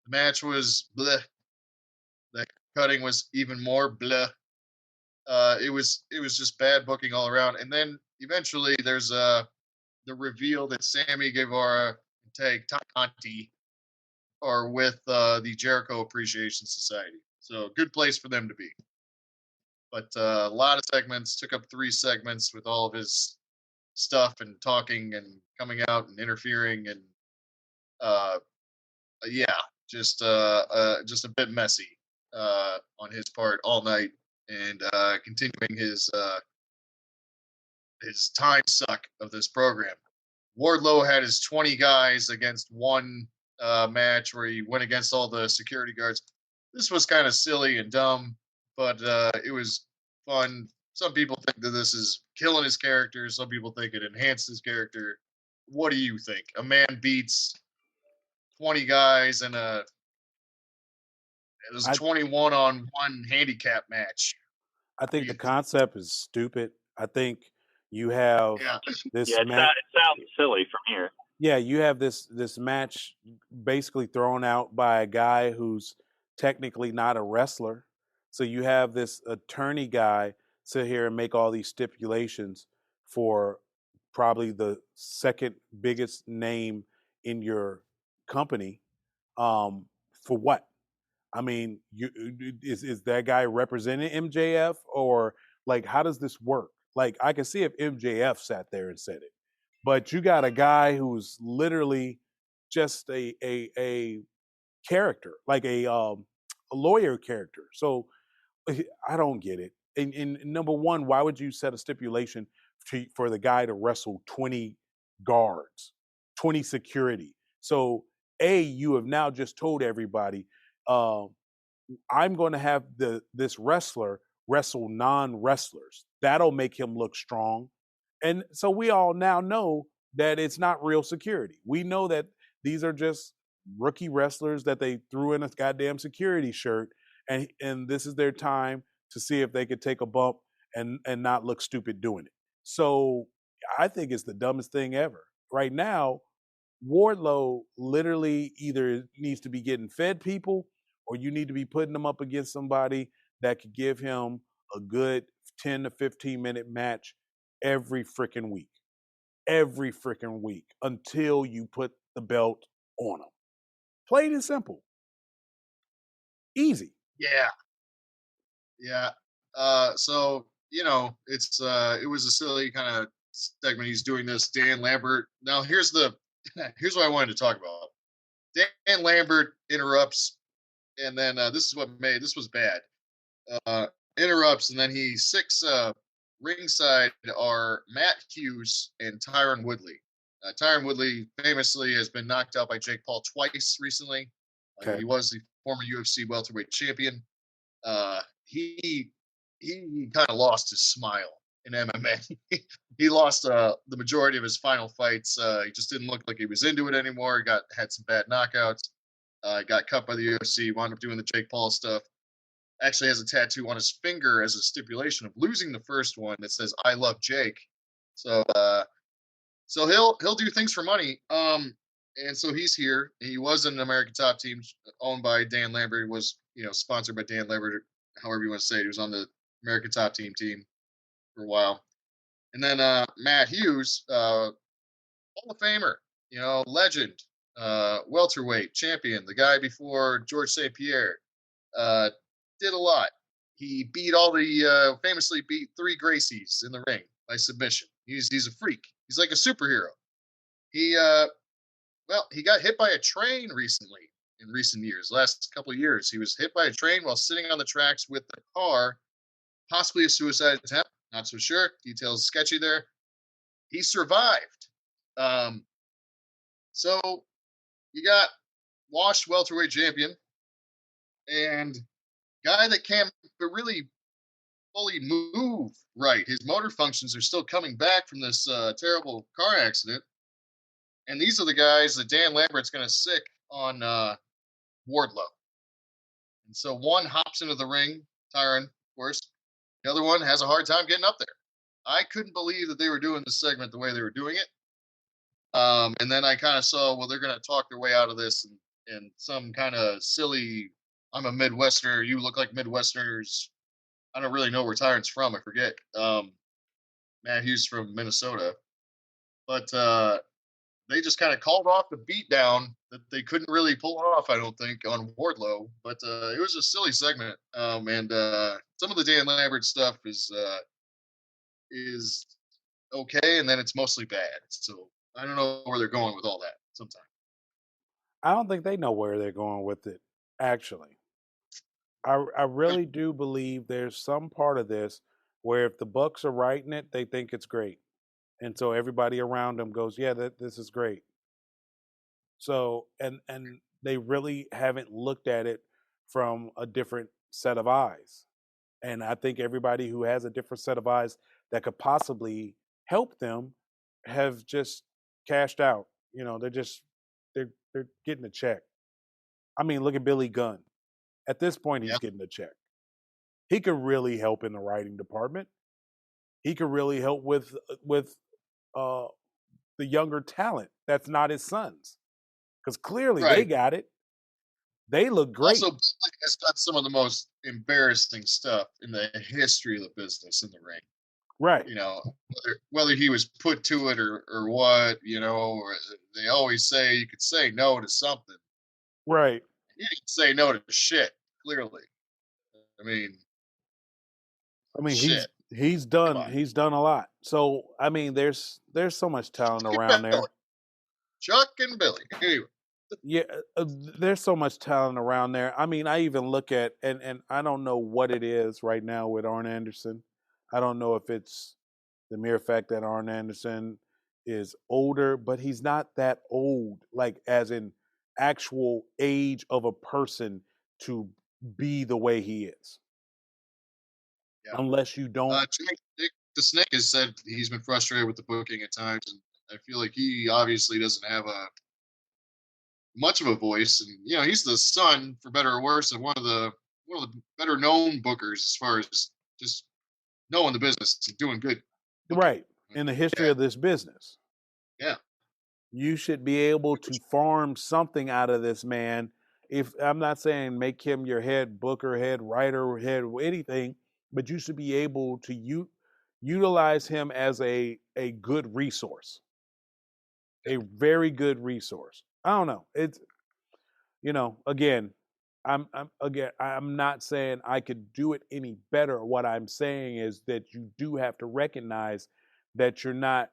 The match was bleh. The cutting was even more bleh. It was just bad booking all around. And then eventually there's the reveal that Sammy Guevara and Tay Conti are with the Jericho Appreciation Society. So good place for them to be. But a lot of segments, took up 3 segments with all of his stuff and talking and coming out and interfering, and just a bit messy on his part all night, and continuing his time suck of this program. Wardlow had his 20 guys against one match where he went against all the security guards. This was kind of silly and dumb, but it was fun. Some people think that this is killing his character. Some people think it enhanced his character. What do you think? A man beats 20 guys in it was a 21-on-1 handicap match. I think the concept is stupid. I think you have this match. It sounds silly from here. Yeah, you have this match basically thrown out by a guy who's technically not a wrestler. So you have this attorney guy sit here and make all these stipulations for probably the second biggest name in your company. For what? I mean, is that guy representing MJF, or like how does this work? Like I can see if MJF sat there and said it, but you got a guy who's literally just a character, like a lawyer character. So I don't get it. And number one, why would you set a stipulation for the guy to wrestle 20 guards, 20 security? So you have now just told everybody, I'm going to have this wrestler wrestle non-wrestlers. That'll make him look strong. And so we all now know that it's not real security. We know that these are just rookie wrestlers that they threw in a goddamn security shirt, and this is their time to see if they could take a bump and not look stupid doing it. So I think it's the dumbest thing ever. Right now, Wardlow literally either needs to be getting fed people, or you need to be putting them up against somebody that could give him a good 10 to 15-minute match every freaking week. Every freaking week until you put the belt on him. Plain and simple. Easy. Yeah. So it was a silly kind of segment. He's doing this. Dan Lambert. Now here's what I wanted to talk about. Dan Lambert interrupts, and then this was bad. Interrupts, and then he ringside are Matt Hughes and Tyron Woodley. Tyron Woodley famously has been knocked out by Jake Paul twice recently. Okay. He was the former UFC welterweight champion. He kind of lost his smile in MMA. He lost the majority of his final fights. He just didn't look like he was into it anymore. He had some bad knockouts. Got cut by the UFC. Wound up doing the Jake Paul stuff. Actually has a tattoo on his finger as a stipulation of losing the first one that says "I love Jake." So he'll do things for money. And so he's here. He was in an American Top Team owned by Dan Lambert. He was sponsored by Dan Lambert, however you want to say it. He was on the American Top Team for a while. And then Matt Hughes, Hall of Famer, legend, welterweight champion, the guy before George St. Pierre. Did a lot. He famously beat 3 Gracies in the ring by submission. He's a freak. He's like a superhero. He got hit by a train recently. In recent years, last couple of years, he was hit by a train while sitting on the tracks with the car, possibly a suicide attempt. Not so sure. Details sketchy there. He survived. So you got washed welterweight champion and guy that can't really fully move right. His motor functions are still coming back from this terrible car accident. And these are the guys that Dan Lambert's going to sick on Wardlow. And so one hops into the ring, Tyron, of course. The other one has a hard time getting up there. I couldn't believe that they were doing the segment the way they were doing it. And then I kind of saw, well, they're going to talk their way out of this and some kind of silly, I'm a Midwesterner, you look like Midwesterners. I don't really know where Tyron's from. I forget. Matt Hughes from Minnesota. But they just kind of called off the beatdown that they couldn't really pull off, I don't think, on Wardlow. But it was a silly segment. And some of the Dan Lambert stuff is okay, and then it's mostly bad. So I don't know where they're going with all that sometimes. I don't think they know where they're going with it, actually. I really do believe there's some part of this where if the Bucks are writing it, they think it's great. And so everybody around them goes, yeah, this is great. So, and they really haven't looked at it from a different set of eyes. And I think everybody who has a different set of eyes that could possibly help them have just cashed out. They're getting a check. I mean, look at Billy Gunn. At this point, he's getting a check. He could really help in the writing department. He could really help with the younger talent that's not his sons, because clearly they got it. They look great. Also, Billy has done some of the most embarrassing stuff in the history of the business in the ring. Right. Whether he was put to it or what, or they always say you could say no to something. Right. You can say no to shit. clearly. I mean, he's shit. he's Come done on. he's done a lot. So I mean, there's so much talent Chuck and around there. Billy. Chuck and Billy. Anyway. Yeah, there's so much talent around there. I mean, I even look at and I don't know what it is right now with Arn Anderson. I don't know if it's the mere fact that Arn Anderson is older, but he's not that old, like as in actual age of a person to be the way he is. Yeah. Unless you don't. The Snake has said he's been frustrated with the booking at times, and I feel like he obviously doesn't have much of a voice. And he's the son, for better or worse, of one of the better known bookers as far as just knowing the business and doing good booking. Right. In the history of this business. Yeah. You should be able to farm something out of this man. If I'm not saying make him your head booker, head writer, head anything, but you should be able to utilize him as a good resource, a very good resource. I don't know. It's again, I'm not saying I could do it any better. What I'm saying is that you do have to recognize that you're not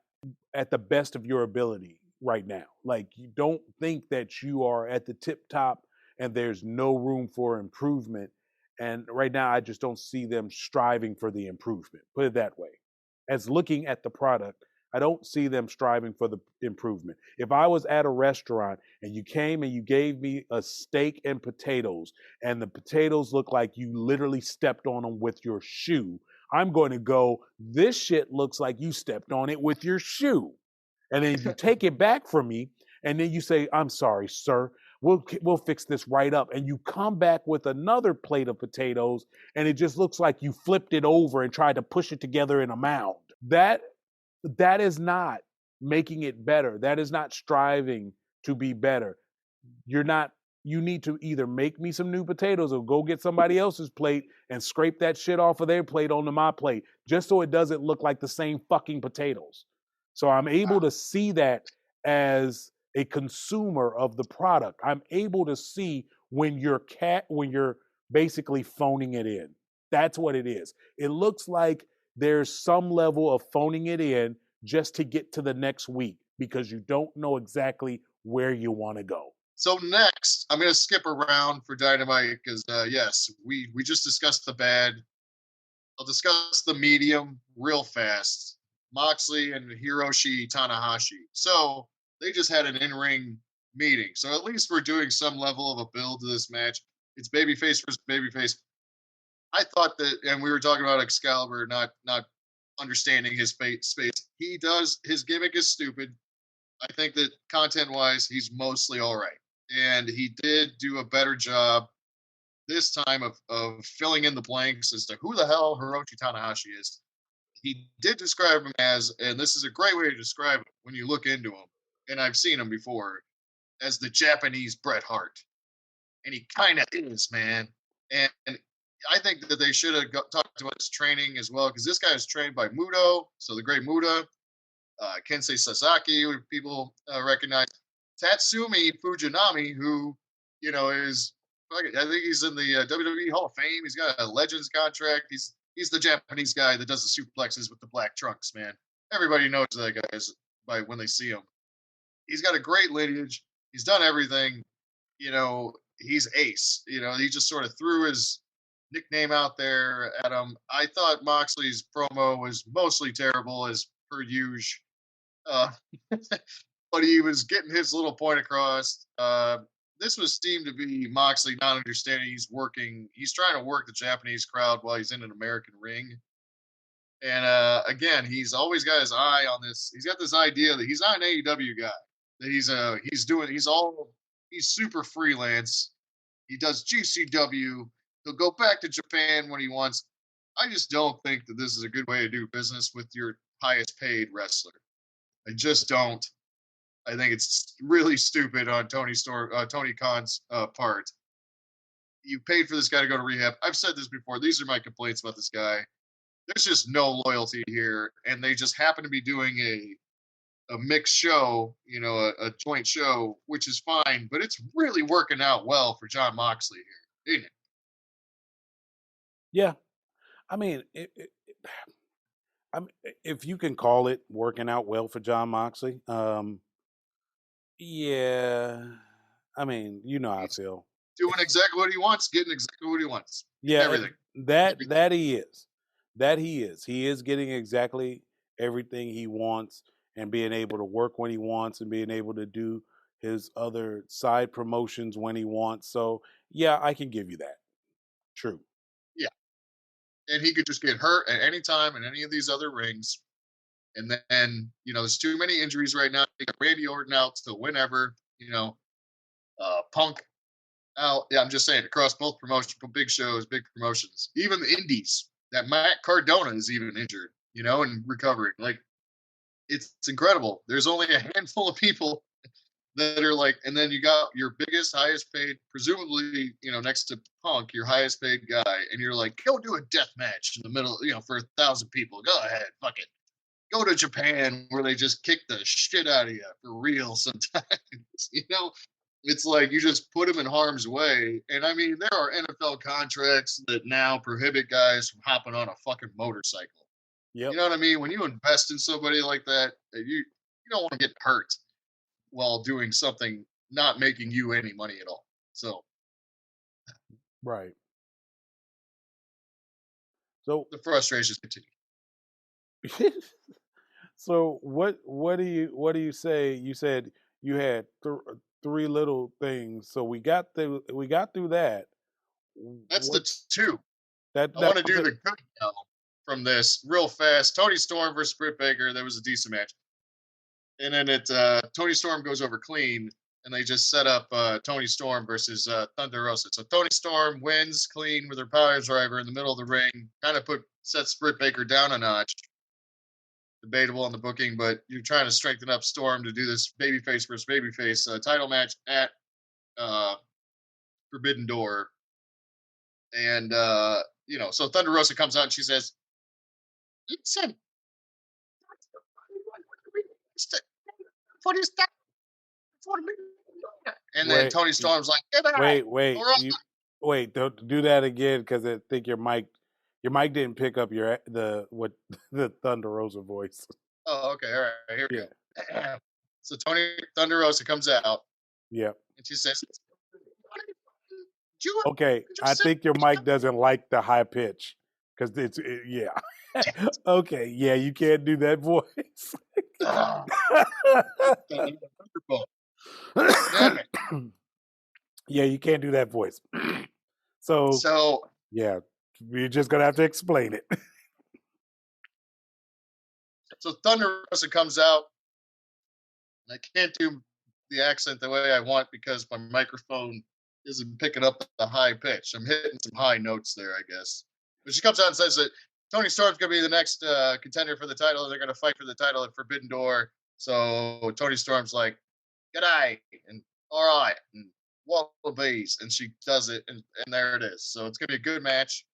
at the best of your ability right now. Like, you don't think that you are at the tip top and there's no room for improvement. And right now, I just don't see them striving for the improvement. Put it that way. As looking at the product, I don't see them striving for the improvement. If I was at a restaurant and you came and you gave me a steak and potatoes, and the potatoes look like you literally stepped on them with your shoe, I'm going to go, this shit looks like you stepped on it with your shoe. And then you take it back from me, and then you say, I'm sorry, sir. We'll fix this right up. And you come back with another plate of potatoes, and it just looks like you flipped it over and tried to push it together in a mound. That is not making it better. That is not striving to be better. You need to either make me some new potatoes or go get somebody else's plate and scrape that shit off of their plate onto my plate, just so it doesn't look like the same fucking potatoes. So I'm able to see that as a consumer of the product. I'm able to see when you're basically phoning it in. That's what it is. It looks like there's some level of phoning it in just to get to the next week because you don't know exactly where you want to go. So next, I'm going to skip around for Dynamite because, yes, we just discussed the bad. I'll discuss the medium real fast. Moxley and Hiroshi Tanahashi. So they just had an in-ring meeting. So at least we're doing some level of a build to this match. It's babyface versus babyface. I thought that, and we were talking about Excalibur not understanding his space. His gimmick is stupid. I think that content-wise, he's mostly all right. And he did do a better job this time of filling in the blanks as to who the hell Hiroshi Tanahashi is. He did describe him as, and this is a great way to describe him when you look into him, and I've seen him before, as the Japanese Bret Hart. And he kind of is, man. And I think that they should have talked about his training as well, because this guy is trained by Muto, so the great Muta, Kensei Sasaki, who people recognize, Tatsumi Fujinami, who, is, I think he's in the WWE Hall of Fame. He's got a Legends contract. He's the Japanese guy that does the suplexes with the black trunks, man. Everybody knows that guy when they see him. He's got a great lineage. He's done everything. He's ace. He just sort of threw his nickname out there at him. I thought Moxley's promo was mostly terrible as per usual. But he was getting his little point across. This seemed to be Moxley not understanding he's trying to work the Japanese crowd while he's in an American ring. And again, he's always got his eye on this. He's got this idea that he's not an AEW guy. That he's super freelance. He does GCW. He'll go back to Japan when he wants. I just don't think that this is a good way to do business with your highest paid wrestler. I just don't. I think it's really stupid on Tony Khan's part. You paid for this guy to go to rehab. I've said this before. These are my complaints about this guy. There's just no loyalty here, and they just happen to be doing a mixed show, a joint show, which is fine, but it's really working out well for Jon Moxley here, isn't it? Yeah, I mean, if you can call it working out well for John Moxley, yeah. I mean, you know how I He's feel. doing exactly what he wants, getting exactly what he wants. Yeah, Everything. that he is. That he is. He is getting exactly everything he wants and being able to work when he wants and being able to do his other side promotions when he wants. So, yeah, I can give you that. True. Yeah. And he could just get hurt at any time in any of these other rings. And then, there's too many injuries right now. You got Randy Orton out till whenever, Punk out. Yeah, I'm just saying, across both promotions, big shows, big promotions, even the indies, that Matt Cardona is even injured, and recovering. Like, it's incredible. There's only a handful of people that are like, and then you got your biggest, highest paid, presumably, next to Punk, your highest paid guy, and you're like, go do a death match in the middle, for 1,000 people. Go ahead, fuck it. Go to Japan where they just kick the shit out of you for real sometimes. It's like you just put them in harm's way. And I mean, there are NFL contracts that now prohibit guys from hopping on a fucking motorcycle. Yep. You know what I mean? When you invest in somebody like that, you don't want to get hurt while doing something not making you any money at all. So, right. So the frustrations continue. So what do you say? You said you had three little things. So we got through that. That's What, the two. I that want to do was the good now from this real fast. Tony Storm versus Britt Baker. That was a decent match. And then Tony Storm goes over clean, and they just set up Tony Storm versus Thunder Rosa. So Tony Storm wins clean with her power driver in the middle of the ring. Kind of sets Britt Baker down a notch. Debatable on the booking, but you're trying to strengthen up Storm to do this babyface versus babyface title match at Forbidden Door. And, so Thunder Rosa comes out and she says, listen, and then Tony Storm's like, get out. Wait, don't do that again because I think your mic didn't pick up the Thunder Rosa voice. Oh, okay, all right, here we go. So Thunder Rosa comes out. Yeah. And she says, okay, I think your mic doesn't like the high pitch because yeah. Okay, yeah, you can't do that voice. Yeah, you can't do that voice. So yeah, you're just gonna have to explain it. So Thunder Rosa comes out. I can't do the accent the way I want because my microphone isn't picking up the high pitch. I'm hitting some high notes there, I guess. But she comes out and says that Tony Storm's going to be the next contender for the title. They're going to fight for the title at Forbidden Door. So Tony Storm's like, g'day, and all right, and wallabies. And she does it, and there it is. So it's going to be a good match.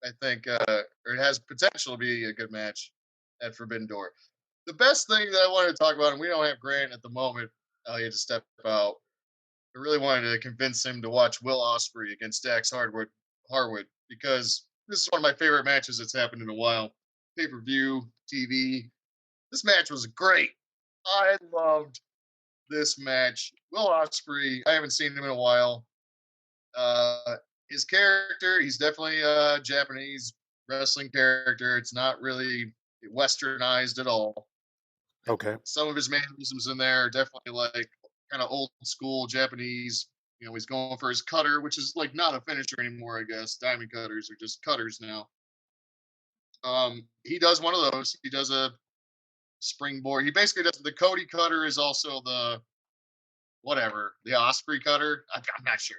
I think, or it has potential to be a good match at Forbidden Door. The best thing that I wanted to talk about, and we don't have Grant at the moment, he had to step out. I really wanted to convince him to watch Will Ospreay against Dax Harwood because this is one of my favorite matches that's happened in a while. Pay-per-view, TV. This match was great. I loved this match. Will Ospreay, I haven't seen him in a while. His character, he's definitely a Japanese wrestling character. It's not really westernized at all. Okay. Some of his mannerisms in there are definitely like kind of old school Japanese. He's going for his cutter, which is like not a finisher anymore, I guess. Diamond cutters are just cutters now. He does one of those. He does a springboard. He basically does the Cody cutter is also the Ospreay cutter. I'm not sure.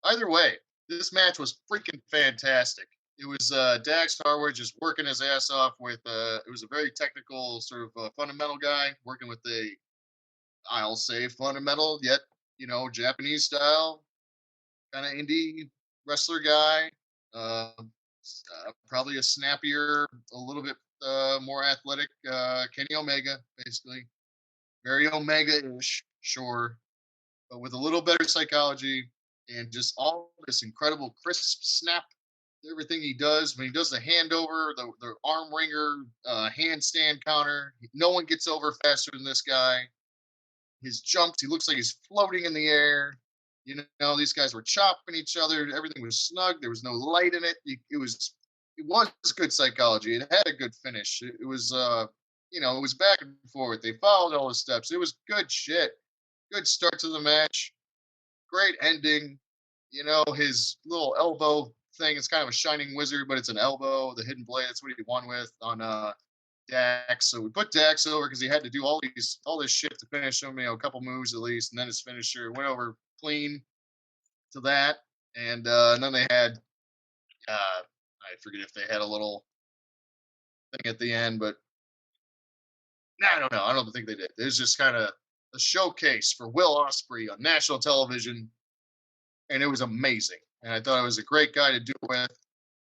Either way, this match was freaking fantastic. It was Dax Harwood just working his ass off with it was a very technical sort of fundamental guy working with I'll say fundamental yet Japanese style kind of indie wrestler guy. Probably a snappier, a little bit more athletic Kenny Omega, basically very Omega-ish, sure, but with a little better psychology and just all this incredible crisp snap everything he does. When he does the handover, the arm wringer, handstand counter, no one gets over faster than this guy. His jumps, he looks like he's floating in the air. You know, these guys were chopping each other. Everything was snug. There was no light in it. It was good psychology. It had a good finish. It was it was back and forth. They followed all the steps. It was good shit. Good start to the match. Great ending. You know, his little elbow thing is kind of a shining wizard, but it's an elbow. The hidden blade, that's what he won with on Dax. So we put Dax over because he had to do all this shit to finish him, a couple moves at least, and then his finisher went over clean to that. And then they had I forget if they had a little thing at the end, but I don't know. I don't think they did. It was just kind of a showcase for Will Ospreay on national television, and it was amazing. And I thought it was a great guy to do it with.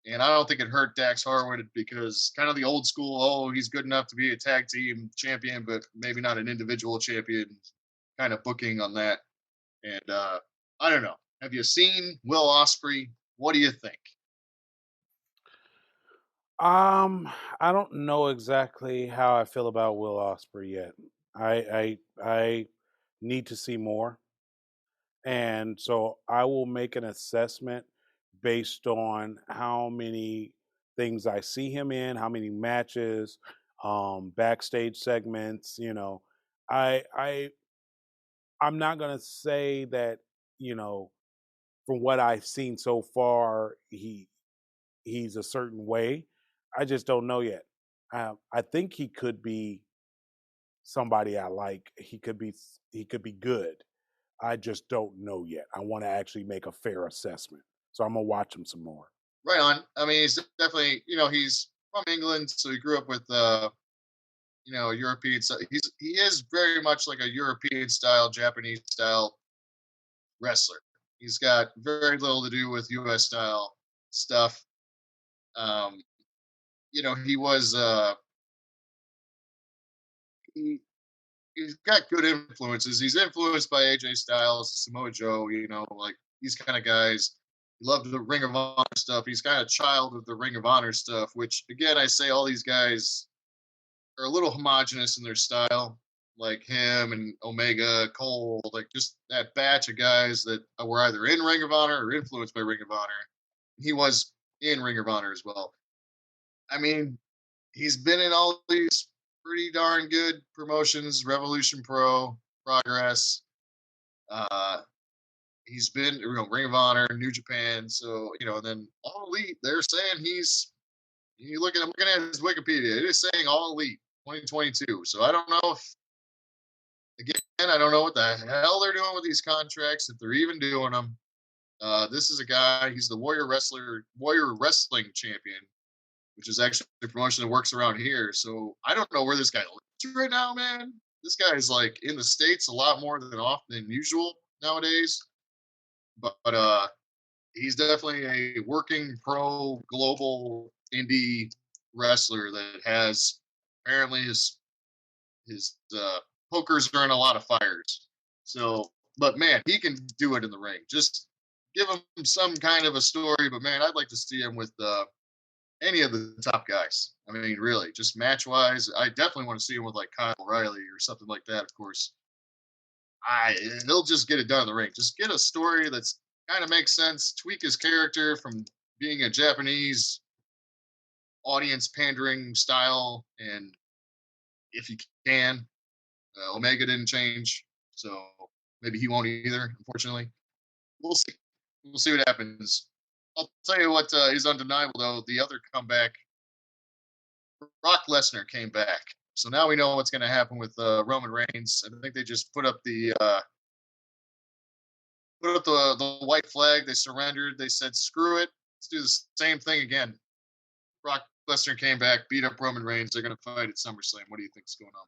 And I don't think it hurt Dax Harwood because kind of the old school, oh, he's good enough to be a tag team champion, but maybe not an individual champion kind of booking on that. And I don't know. Have you seen Will Ospreay? What do you think? I don't know exactly how I feel about Will Ospreay yet. I need to see more. And so I will make an assessment based on how many things I see him in, how many matches, backstage segments. I I'm not gonna say that from what I've seen so far he's a certain way. I just don't know yet. I think he could be somebody I like. He could be good. I just don't know yet. I want to actually make a fair assessment. So I'm gonna watch him some more. Right on. I mean, he's definitely, he's from England, so he grew up with, European. So he is very much like a European style, Japanese style wrestler. He's got very little to do with U.S. style stuff. Um, he was he's got good influences. He's influenced by AJ Styles, Samoa Joe, like these kind of guys. He loved the Ring of Honor stuff. He's kind of a child of the Ring of Honor stuff, which again, I say all these guys are a little homogenous in their style, like him and Omega, Cole, like just that batch of guys that were either in Ring of Honor or influenced by Ring of Honor. He was in Ring of Honor as well. I mean, he's been in all these pretty darn good promotions, Revolution Pro, Progress. He's been, Ring of Honor, New Japan. So, and then All Elite, they're saying I'm looking at his Wikipedia. It is saying All Elite 2022. So I don't know I don't know what the hell they're doing with these contracts, if they're even doing them. This is a guy, he's the Warrior Wrestling Champion, which is actually the promotion that works around here. So I don't know where this guy lives right now, man. This guy is like in the States a lot more than usual nowadays. But he's definitely a working pro global indie wrestler that has apparently his pokers are in a lot of fires. So, but man, he can do it in the ring. Just give him some kind of a story. But man, I'd like to see him with any of the top guys. I mean, really, just match wise, I definitely want to see him with like Kyle O'Reilly or something like that. Of course, he'll just get it done in the ring. Just get a story that's kind of makes sense. Tweak his character from being a Japanese audience pandering style, and if you can, Omega didn't change, so maybe he won't either. Unfortunately, we'll see. We'll see what happens. I'll tell you what is undeniable, though. The other comeback, Brock Lesnar came back. So now we know what's going to happen with Roman Reigns. I think they just put up the white flag. They surrendered. They said, "Screw it. Let's do the same thing again." Brock Lesnar came back, beat up Roman Reigns. They're going to fight at SummerSlam. What do you think's going on?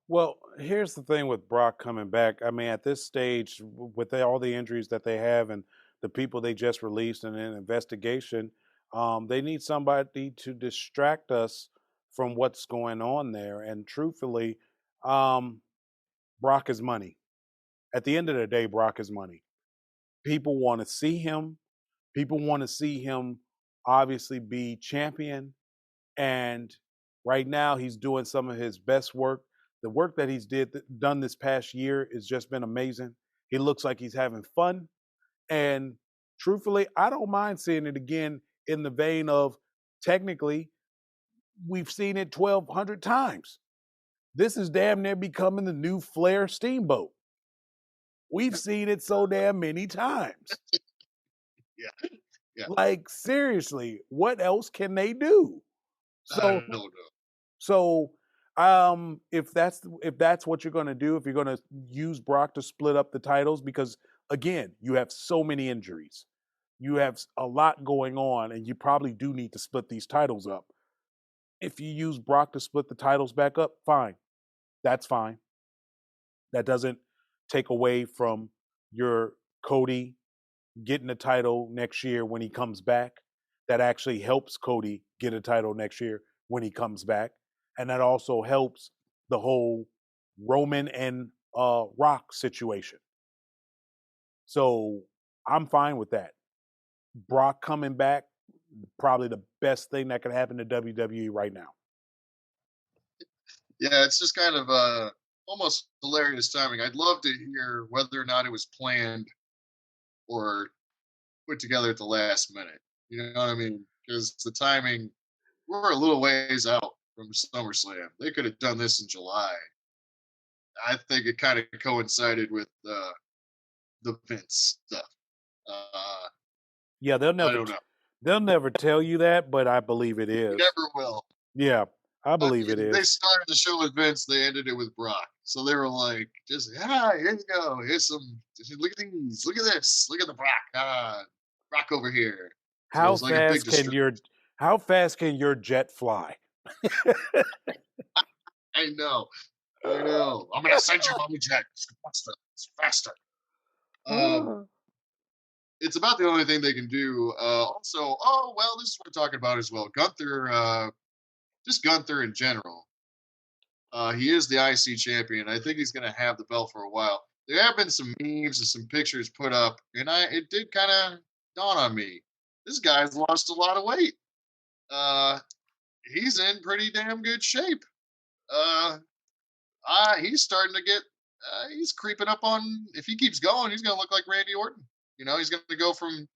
Well, here's the thing with Brock coming back. I mean, at this stage, with all the injuries that they have and the people they just released in an investigation, they need somebody to distract us from what's going on there. And truthfully, Brock is money. At the end of the day, Brock is money. People want to see him. People want to see him obviously be champion. And right now he's doing some of his best work. The work that he's done this past year has just been amazing. He looks like he's having fun. And truthfully, I don't mind seeing it again in the vein of technically we've seen it 1,200 times. This is damn near becoming the new Flair Steamboat. We've seen it so damn many times. Yeah. Like, seriously, what else can they do? I don't know. So if that's what you're going to do, if you're going to use Brock to split up the titles, because again, you have so many injuries, you have a lot going on, and you probably do need to split these titles up. If you use Brock to split the titles back up, fine. That's fine. That doesn't take away from your Cody getting a title next year when he comes back. That actually helps Cody get a title next year when he comes back. And that also helps the whole Roman and Rock situation. So I'm fine with that. Brock coming back, probably the best thing that could happen to WWE right now. Yeah, it's just kind of almost hilarious timing. I'd love to hear whether or not it was planned or put together at the last minute. You know what I mean? Because the timing, we're a little ways out from SummerSlam. They could have done this in July. I think it kind of coincided with the Vince stuff. Yeah, they'll I don't know. They'll never tell you that, but I believe it is. Never will. Yeah, I believe it is. They started the show with Vince. They ended it with Brock. So they were like, just, here you go. Here's some, look at these. Look at this. Look at the Brock. Brock over here. How so how fast can your jet fly? I know. I'm going to send you my jet. It's faster. It's about the only thing they can do. Also, this is what we're talking about as well. Gunther, just Gunther in general. He is the IC champion. I think he's going to have the belt for a while. There have been some memes and some pictures put up, and it did kind of dawn on me. This guy's lost a lot of weight. He's in pretty damn good shape. He's starting to get. He's creeping up on. If he keeps going, he's going to look like Randy Orton. You know, he's going to go from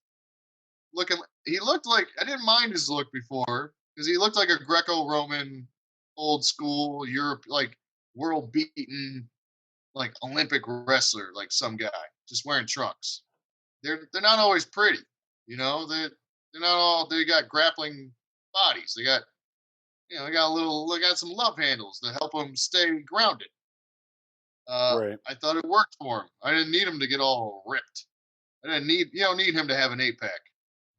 looking. He looked like, I didn't mind his look before because he looked like a Greco-Roman, old school Europe, like world beaten, like Olympic wrestler, like some guy just wearing trunks. They're not always pretty, you know. They're not all. They got grappling bodies. They got, they got some love handles to help them stay grounded. Right. I thought it worked for him. I didn't need him to get all ripped. I didn't need, don't need him to have an 8-pack,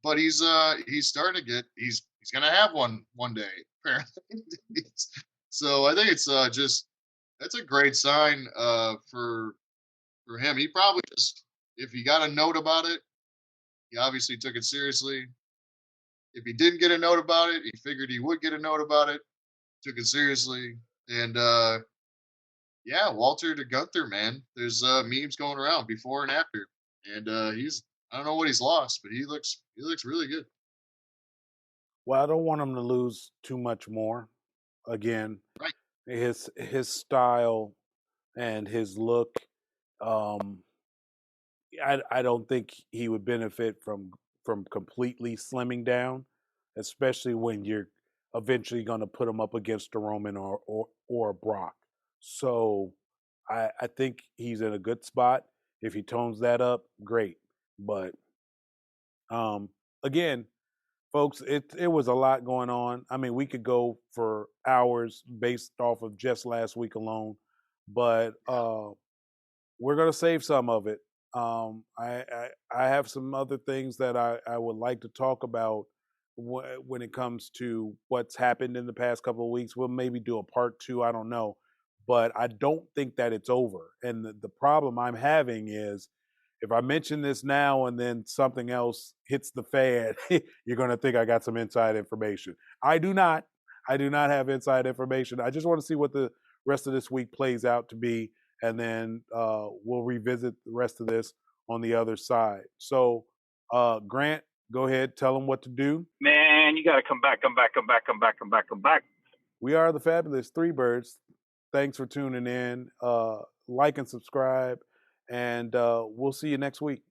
but he's starting to get, he's going to have one day, apparently. So I think it's that's a great sign for him. He probably just, if he got a note about it, he obviously took it seriously. If he didn't get a note about it, he figured he would get a note about it, took it seriously. And Walter to Gunther, man. There's memes going around before and after. And I don't know what he's lost, but he looks really good. Well, I don't want him to lose too much more. Again, right. His style and his look, I don't think he would benefit from completely slimming down, especially when you're eventually going to put him up against a Roman or a Brock. So I think he's in a good spot. If he tones that up, great. But again, folks, it was a lot going on. I mean, we could go for hours based off of just last week alone, but we're gonna save some of it. I have some other things that I would like to talk about when it comes to what's happened in the past couple of weeks. We'll maybe do a part 2. I don't know. But I don't think that it's over. And the problem I'm having is if I mention this now and then something else hits the fan, you're going to think I got some inside information. I do not. I do not have inside information. I just want to see what the rest of this week plays out to be. And then we'll revisit the rest of this on the other side. So, Grant, go ahead. Tell them what to do. Man, you got to come back. We are the fabulous Threebirds. Thanks for tuning in. Like and subscribe, and we'll see you next week.